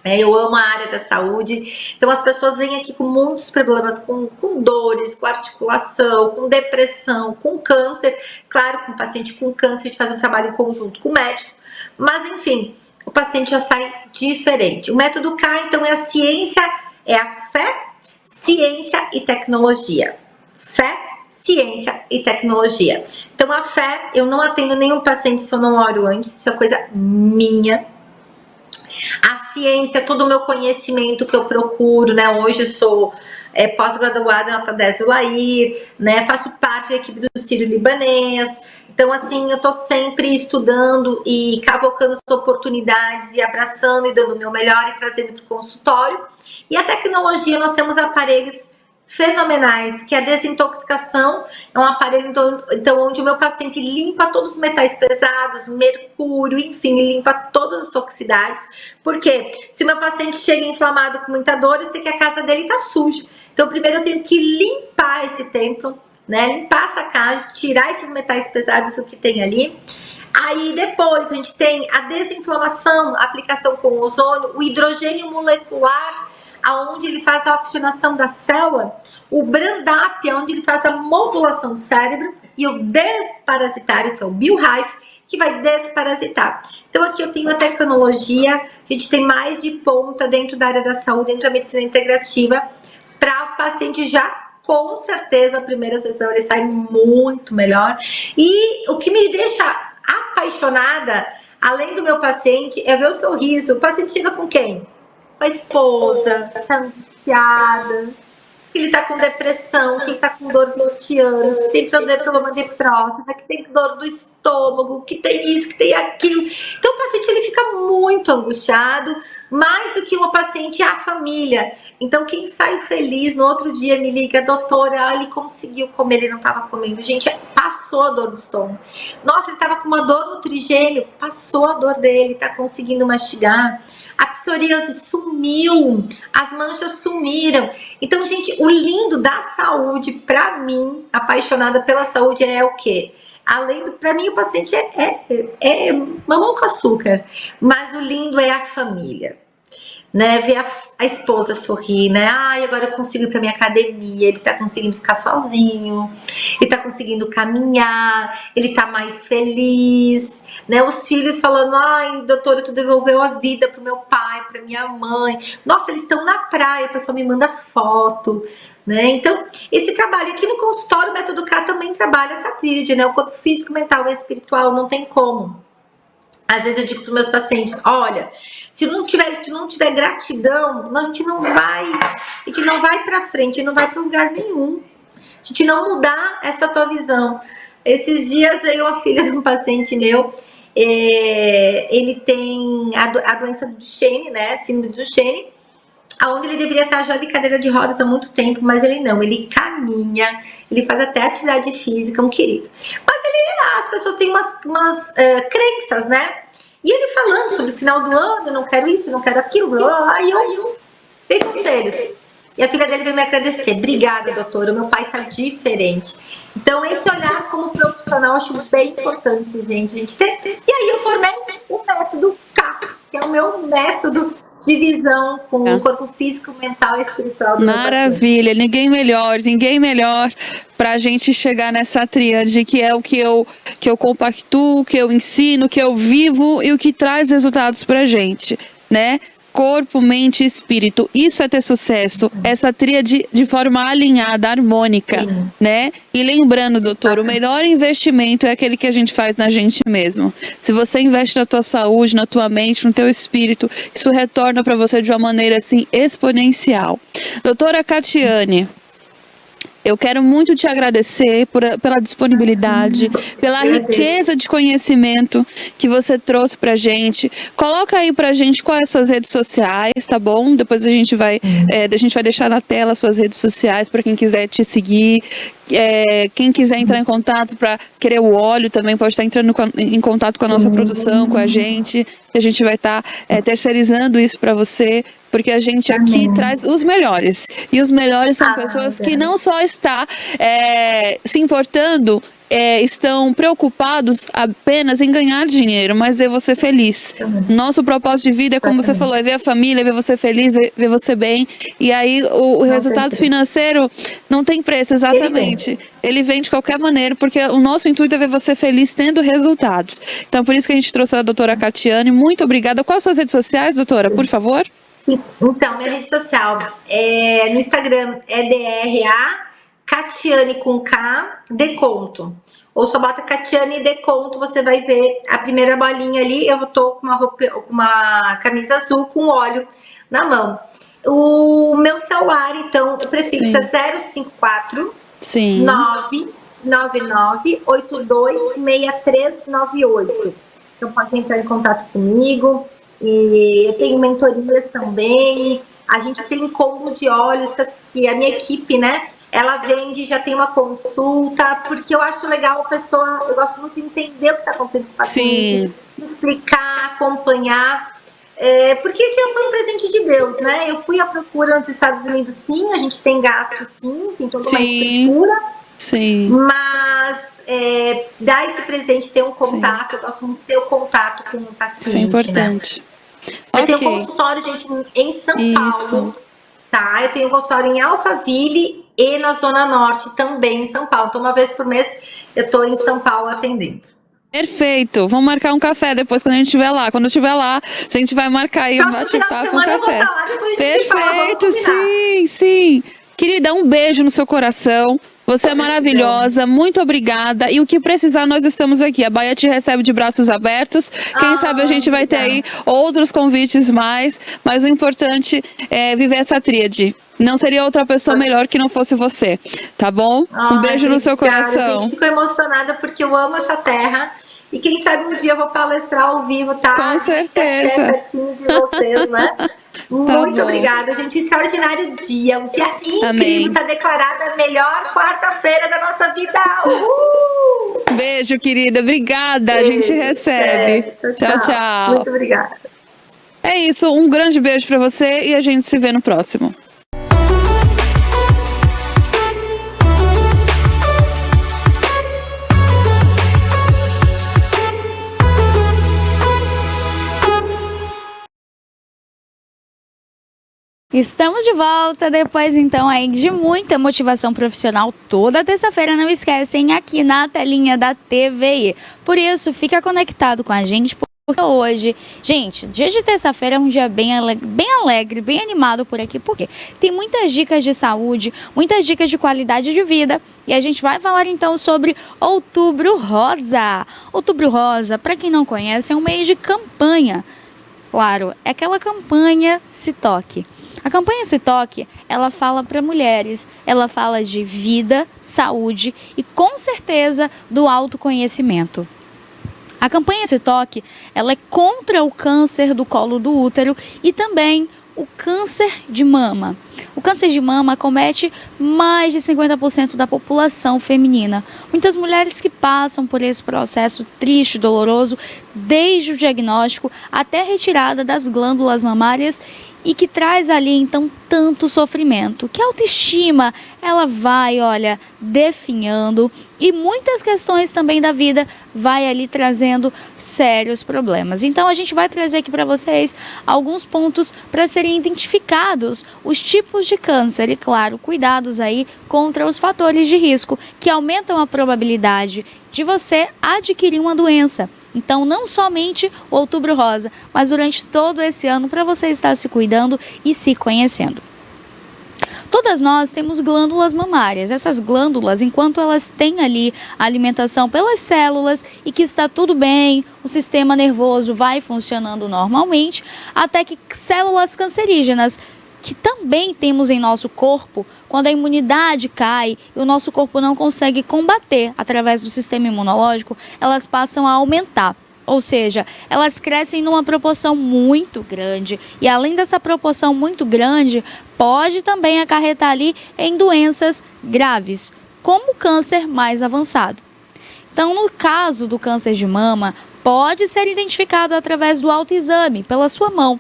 Eu amo a área da saúde, então as pessoas vêm aqui com muitos problemas, com dores, com articulação, com depressão, com câncer. Claro, com o paciente com câncer a gente faz um trabalho em conjunto com o médico, mas enfim, o paciente já sai diferente. O método K, então, é a ciência, é a fé, ciência e tecnologia. Fé, ciência e tecnologia. Então a fé, eu não atendo nenhum paciente se eu não oro antes, isso é coisa minha. A ciência, todo o meu conhecimento que eu procuro, né? Hoje eu sou pós-graduada em nota 10 do LAIR, né? Faço parte da equipe do Sírio-Libanês. Então, assim, eu tô sempre estudando e cavocando as oportunidades e abraçando e dando o meu melhor e trazendo para o consultório. E a tecnologia, nós temos aparelhos fenomenais, que é a desintoxicação. É um aparelho então onde o meu paciente limpa todos os metais pesados, mercúrio, enfim, limpa todas as toxicidades. Porque se o meu paciente chega inflamado com muita dor, eu sei que a casa dele tá suja. Então primeiro eu tenho que limpar esse templo, né? Limpar essa casa, tirar esses metais pesados, o que tem ali. Aí depois a gente tem a desinflamação, a aplicação com ozônio, o hidrogênio molecular, aonde ele faz a oxigenação da célula, o Brandap, onde ele faz a modulação do cérebro, e o desparasitário, que é o BioHive, que vai desparasitar. Então aqui eu tenho a tecnologia, a gente tem mais de ponta dentro da área da saúde, dentro da medicina integrativa, para o paciente já, com certeza, a primeira sessão ele sai muito melhor. E o que me deixa apaixonada, além do meu paciente, é ver o sorriso. O paciente chega com quem? Com a esposa, tá angustiada, que ele tá com depressão, que tá com dor glutiana, que tem problema de próstata, que tem dor do estômago, que tem isso, que tem aquilo. Então o paciente ele fica muito angustiado, mais do que uma paciente é a família. Então quem sai feliz no outro dia me liga, doutora, ele conseguiu comer, ele não estava comendo. Gente, passou a dor do estômago. Nossa, ele estava com uma dor no trigêmeo, passou a dor dele, tá conseguindo mastigar. A psoríase sumiu, as manchas sumiram. Então, gente, o lindo da saúde, pra mim, apaixonada pela saúde, é o quê? Além do, pra mim, o paciente é mamão com açúcar, mas o lindo é a família, né? Ver a esposa sorrir, né? Ai, agora eu consigo ir pra minha academia, ele tá conseguindo ficar sozinho, ele tá conseguindo caminhar, ele tá mais feliz, né? Os filhos falando, ai, doutora, tu devolveu a vida pro meu pai, pra minha mãe. Nossa, eles estão na praia, a pessoa me manda foto, né? Então, esse trabalho aqui no consultório, o Método K também trabalha essa tríade, né? O corpo físico, mental e espiritual, não tem como. Às vezes eu digo para os meus pacientes, olha, se não tiver gratidão, a gente não vai para frente, não vai para lugar nenhum. A gente não mudar essa tua visão. Esses dias veio a filha de um paciente meu, ele tem a doença do Duchenne, né, síndrome do Duchenne, onde ele deveria estar já de cadeira de rodas há muito tempo, mas ele não, ele caminha, ele faz até atividade física, um querido. Mas as pessoas têm umas crenças, né? E ele falando sobre o final do ano, eu não quero isso, eu não quero aquilo, aí eu dei conselhos. E a filha dele veio me agradecer. Obrigada, doutora, o meu pai tá diferente. Então, esse olhar como profissional eu acho bem importante, gente. E aí eu formei o método K, que é o meu método de visão com o corpo físico, mental e espiritual do Maravilha, ninguém melhor para a gente chegar nessa tríade, que é o que eu compactuo, que eu ensino, que eu vivo e o que traz resultados para a gente, né? Corpo, mente e espírito, isso é ter sucesso, essa tríade de forma alinhada, harmônica, né? E lembrando, doutor, o melhor investimento é aquele que a gente faz na gente mesmo. Se você investe na tua saúde, na tua mente, no teu espírito, isso retorna para você de uma maneira assim exponencial. Doutora Catiane, eu quero muito te agradecer pela disponibilidade, pela riqueza de conhecimento que você trouxe pra gente. Coloca aí pra gente quais as suas redes sociais, tá bom? Depois a gente vai deixar na tela as suas redes sociais para quem quiser te seguir. Quem quiser entrar em contato para querer o óleo também pode estar entrando em contato com a nossa produção, com a gente. A gente vai estar terceirizando isso para você, porque a gente aqui traz os melhores. E os melhores são pessoas que não só estão se importando, estão preocupados apenas em ganhar dinheiro, mas ver você feliz. Nosso propósito de vida é, como você falou, é ver a família, ver você feliz, ver você bem. E aí o resultado financeiro não tem preço, exatamente. Ele vem de qualquer maneira, porque o nosso intuito é ver você feliz tendo resultados. Então, por isso que a gente trouxe a doutora Catiane. Muito obrigada. Quais são as redes sociais, doutora, por favor? Então, minha rede social no Instagram é DRA Catiane com K, Deconto. Ou só bota Catiane Deconto, você vai ver a primeira bolinha ali. Eu tô com uma camisa azul com óleo na mão. O meu celular, então, o prefixo é 054 999 826398. Então pode entrar em contato comigo. E eu tenho mentorias também. A gente tem combo de óleos que e a minha equipe, né, ela vende, já tem uma consulta, porque eu acho legal a pessoa, eu gosto muito de entender o que está acontecendo com o paciente, explicar, acompanhar, porque esse foi um presente de Deus, né? Eu fui à procura nos Estados Unidos, sim, a gente tem gasto, sim, tem toda uma estrutura, mas dar esse presente, ter um contato, eu gosto muito de ter o contato com o paciente. Isso é importante. Né? Eu tenho consultório, gente, em São Paulo, tá? Eu tenho consultório em Alphaville e na Zona Norte também, em São Paulo. Então, uma vez por mês, eu tô em São Paulo atendendo. Perfeito. Vamos marcar um café depois quando a gente estiver lá. Quando eu estiver lá, a gente vai marcar aí um bate-papo, um café. Perfeito, sim, sim. Querida, um beijo no seu coração. Você é maravilhosa, muito obrigada. E o que precisar, nós estamos aqui. A Bahia te recebe de braços abertos. Quem sabe a gente vai ter aí outros convites mais. Mas o importante é viver essa tríade. Não seria outra pessoa melhor que não fosse você, tá bom? Um beijo no seu coração. Eu fico emocionada porque eu amo essa terra. E quem sabe um dia eu vou palestrar ao vivo, tá? Com certeza. De vocês, né? Muito obrigada, gente. Extraordinário dia. Um dia incrível. Está declarada a melhor quarta-feira da nossa vida. Uhul! Beijo, querida. Obrigada. Beijo, a gente recebe. Tchau, tchau. Muito obrigada. É isso. Um grande beijo para você e a gente se vê no próximo. Estamos de volta depois então aí de muita motivação profissional toda terça-feira, não esquecem, aqui na telinha da TVI. Por isso, fica conectado com a gente, porque hoje, gente, dia de terça-feira é um dia bem alegre, bem animado por aqui, porque tem muitas dicas de saúde, muitas dicas de qualidade de vida, e a gente vai falar então sobre Outubro Rosa. Outubro Rosa, para quem não conhece, é um mês de campanha. Claro, é aquela campanha Se Toque. A campanha Se Toque, ela fala para mulheres, ela fala de vida, saúde e com certeza do autoconhecimento. A campanha Se Toque, ela é contra o câncer do colo do útero e também o câncer de mama. O câncer de mama acomete mais de 50% da população feminina. Muitas mulheres que passam por esse processo triste, doloroso, desde o diagnóstico até a retirada das glândulas mamárias e que traz ali então tanto sofrimento, que a autoestima ela vai, olha, definhando e muitas questões também da vida vai ali trazendo sérios problemas. Então a gente vai trazer aqui para vocês alguns pontos para serem identificados os tipos de câncer e, claro, cuidados aí contra os fatores de risco que aumentam a probabilidade de você adquirir uma doença. Então, não somente o Outubro Rosa, mas durante todo esse ano para você estar se cuidando e se conhecendo. Todas nós temos glândulas mamárias. Essas glândulas, enquanto elas têm ali a alimentação pelas células e que está tudo bem, o sistema nervoso vai funcionando normalmente, até que células cancerígenas, que também temos em nosso corpo, quando a imunidade cai e o nosso corpo não consegue combater através do sistema imunológico, elas passam a aumentar. Ou seja, elas crescem numa proporção muito grande e além dessa proporção muito grande, pode também acarretar ali em doenças graves, como o câncer mais avançado. Então, no caso do câncer de mama, pode ser identificado através do autoexame, pela sua mão.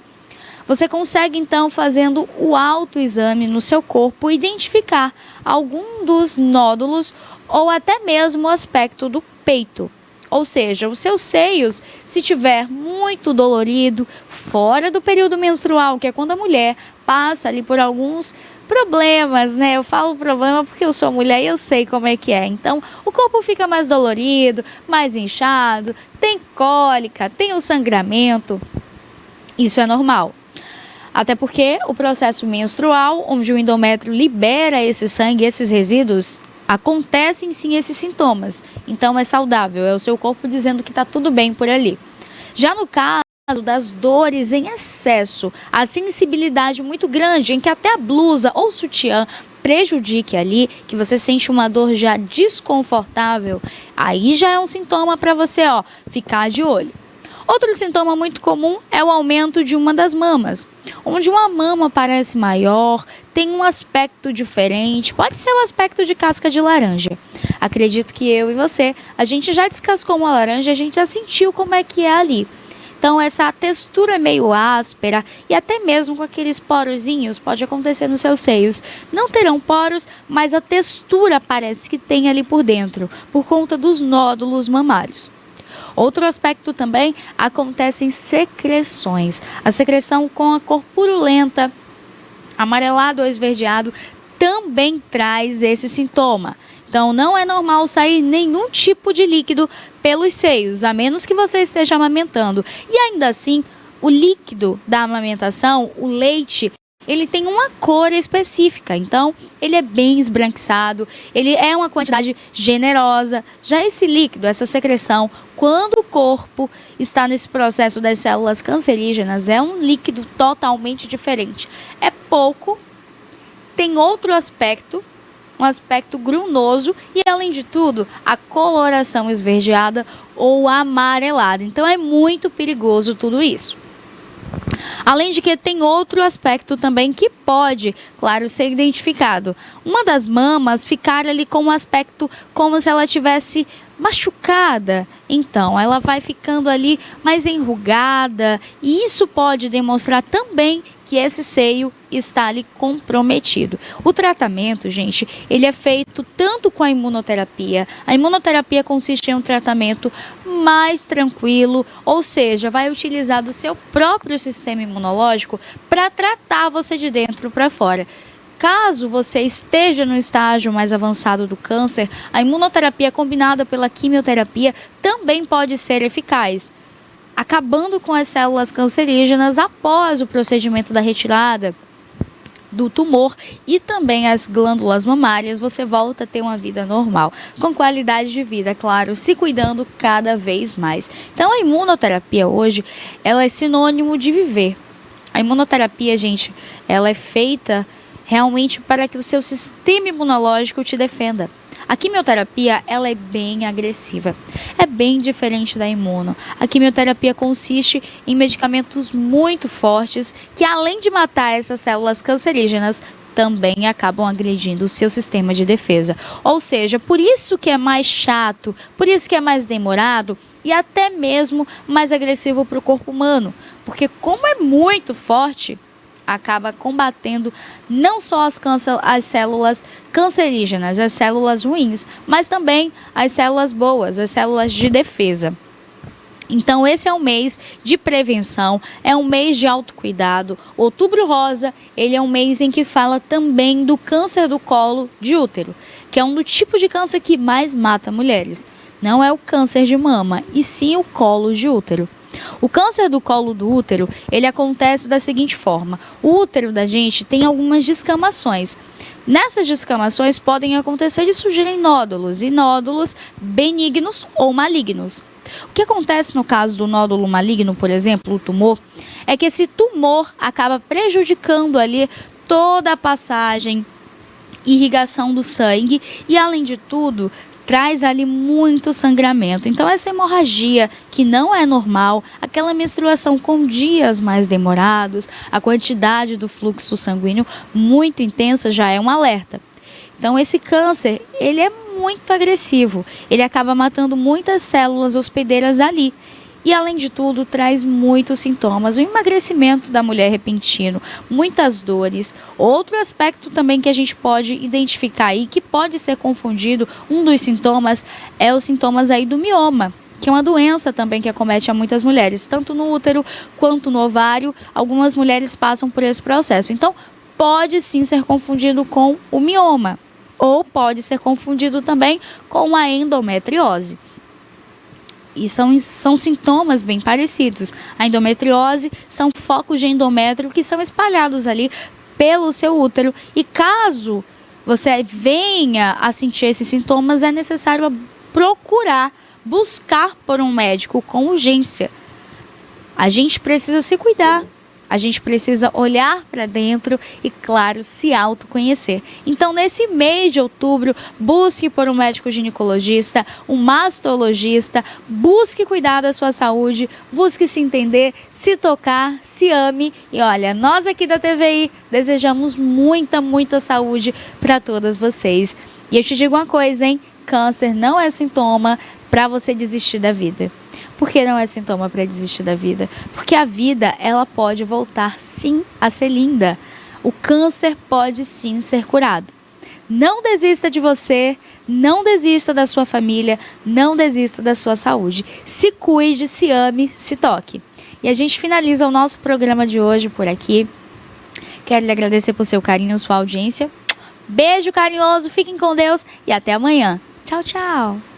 Você consegue, então, fazendo o autoexame no seu corpo, identificar algum dos nódulos ou até mesmo o aspecto do peito. Ou seja, os seus seios, se tiver muito dolorido, fora do período menstrual, que é quando a mulher passa ali por alguns problemas, né? Eu falo problema porque eu sou mulher e eu sei como é que é. Então, o corpo fica mais dolorido, mais inchado, tem cólica, tem o sangramento. Isso é normal. Até porque o processo menstrual, onde o endométrio libera esse sangue, esses resíduos, acontecem sim esses sintomas. Então é saudável, é o seu corpo dizendo que está tudo bem por ali. Já no caso das dores em excesso, a sensibilidade muito grande, em que até a blusa ou sutiã prejudique ali, que você sente uma dor já desconfortável, aí já é um sintoma para você, ficar de olho. Outro sintoma muito comum é o aumento de uma das mamas, onde uma mama parece maior, tem um aspecto diferente, pode ser o aspecto de casca de laranja. Acredito que eu e você, a gente já descascou uma laranja, a gente já sentiu como é que é ali. Então essa textura meio áspera e até mesmo com aqueles porozinhos pode acontecer nos seus seios. Não terão poros, mas a textura parece que tem ali por dentro, por conta dos nódulos mamários. Outro aspecto também acontece em secreções. A secreção com a cor purulenta, amarelado ou esverdeado, também traz esse sintoma. Então não é normal sair nenhum tipo de líquido pelos seios, a menos que você esteja amamentando. E ainda assim, o líquido da amamentação, o leite, ele tem uma cor específica, então ele é bem esbranquiçado, ele é uma quantidade generosa. Já esse líquido, essa secreção, quando o corpo está nesse processo das células cancerígenas, é um líquido totalmente diferente. É pouco, tem outro aspecto, um aspecto grunoso e, além de tudo, a coloração esverdeada ou amarelada. Então é muito perigoso tudo isso. Além de que tem outro aspecto também que pode, claro, ser identificado. Uma das mamas ficar ali com um aspecto como se ela tivesse machucada. Então, ela vai ficando ali mais enrugada e isso pode demonstrar também que esse seio está ali comprometido. O tratamento, gente, ele é feito tanto com a imunoterapia. A imunoterapia consiste em um tratamento mais tranquilo, ou seja, vai utilizar do seu próprio sistema imunológico para tratar você de dentro para fora. Caso você esteja no estágio mais avançado do câncer, a imunoterapia combinada pela quimioterapia também pode ser eficaz, acabando com as células cancerígenas após o procedimento da retirada do tumor e também as glândulas mamárias. Você volta a ter uma vida normal, com qualidade de vida, claro, se cuidando cada vez mais. Então a imunoterapia hoje, ela é sinônimo de viver. A imunoterapia, gente, ela é feita realmente para que o seu sistema imunológico te defenda. A quimioterapia, ela é bem agressiva, é bem diferente da imuno. A quimioterapia consiste em medicamentos muito fortes que, além de matar essas células cancerígenas, também acabam agredindo o seu sistema de defesa. Ou seja, por isso que é mais chato, por isso que é mais demorado e até mesmo mais agressivo para o corpo humano, porque como é muito forte, acaba combatendo não só as células cancerígenas, as células ruins, mas também as células boas, as células de defesa. Então esse é um mês de prevenção, é um mês de autocuidado. Outubro Rosa, ele é um mês em que fala também do câncer do colo de útero, que é um do tipo de câncer que mais mata mulheres. Não é o câncer de mama, e sim o colo de útero. O câncer do colo do útero, ele acontece da seguinte forma: o útero da gente tem algumas descamações. Nessas descamações podem acontecer de surgirem nódulos, e nódulos benignos ou malignos. O que acontece no caso do nódulo maligno, por exemplo, o tumor, é que esse tumor acaba prejudicando ali toda a passagem, irrigação do sangue e, além de tudo, traz ali muito sangramento. Então essa hemorragia que não é normal, aquela menstruação com dias mais demorados, a quantidade do fluxo sanguíneo muito intensa já é um alerta. Então esse câncer, ele é muito agressivo, ele acaba matando muitas células hospedeiras ali. E, além de tudo, traz muitos sintomas, o emagrecimento da mulher repentino, muitas dores. Outro aspecto também que a gente pode identificar aí, que pode ser confundido, um dos sintomas é os sintomas aí do mioma, que é uma doença também que acomete a muitas mulheres, tanto no útero quanto no ovário. Algumas mulheres passam por esse processo. Então, pode sim ser confundido com o mioma, ou pode ser confundido também com a endometriose. E são sintomas bem parecidos. A endometriose são focos de endométrio que são espalhados ali pelo seu útero. E caso você venha a sentir esses sintomas, é necessário procurar, buscar por um médico com urgência. A gente precisa se cuidar. A gente precisa olhar para dentro e, claro, se autoconhecer. Então, nesse mês de outubro, busque por um médico ginecologista, um mastologista, busque cuidar da sua saúde, busque se entender, se tocar, se ame. E olha, nós aqui da TVI desejamos muita, muita saúde para todas vocês. E eu te digo uma coisa, hein? Câncer não é sintoma para você desistir da vida. Por que não é sintoma para desistir da vida? Porque a vida, ela pode voltar sim a ser linda. O câncer pode sim ser curado. Não desista de você, não desista da sua família, não desista da sua saúde. Se cuide, se ame, se toque. E a gente finaliza o nosso programa de hoje por aqui. Quero lhe agradecer por seu carinho, sua audiência. Beijo carinhoso, fiquem com Deus e até amanhã. Tchau, tchau.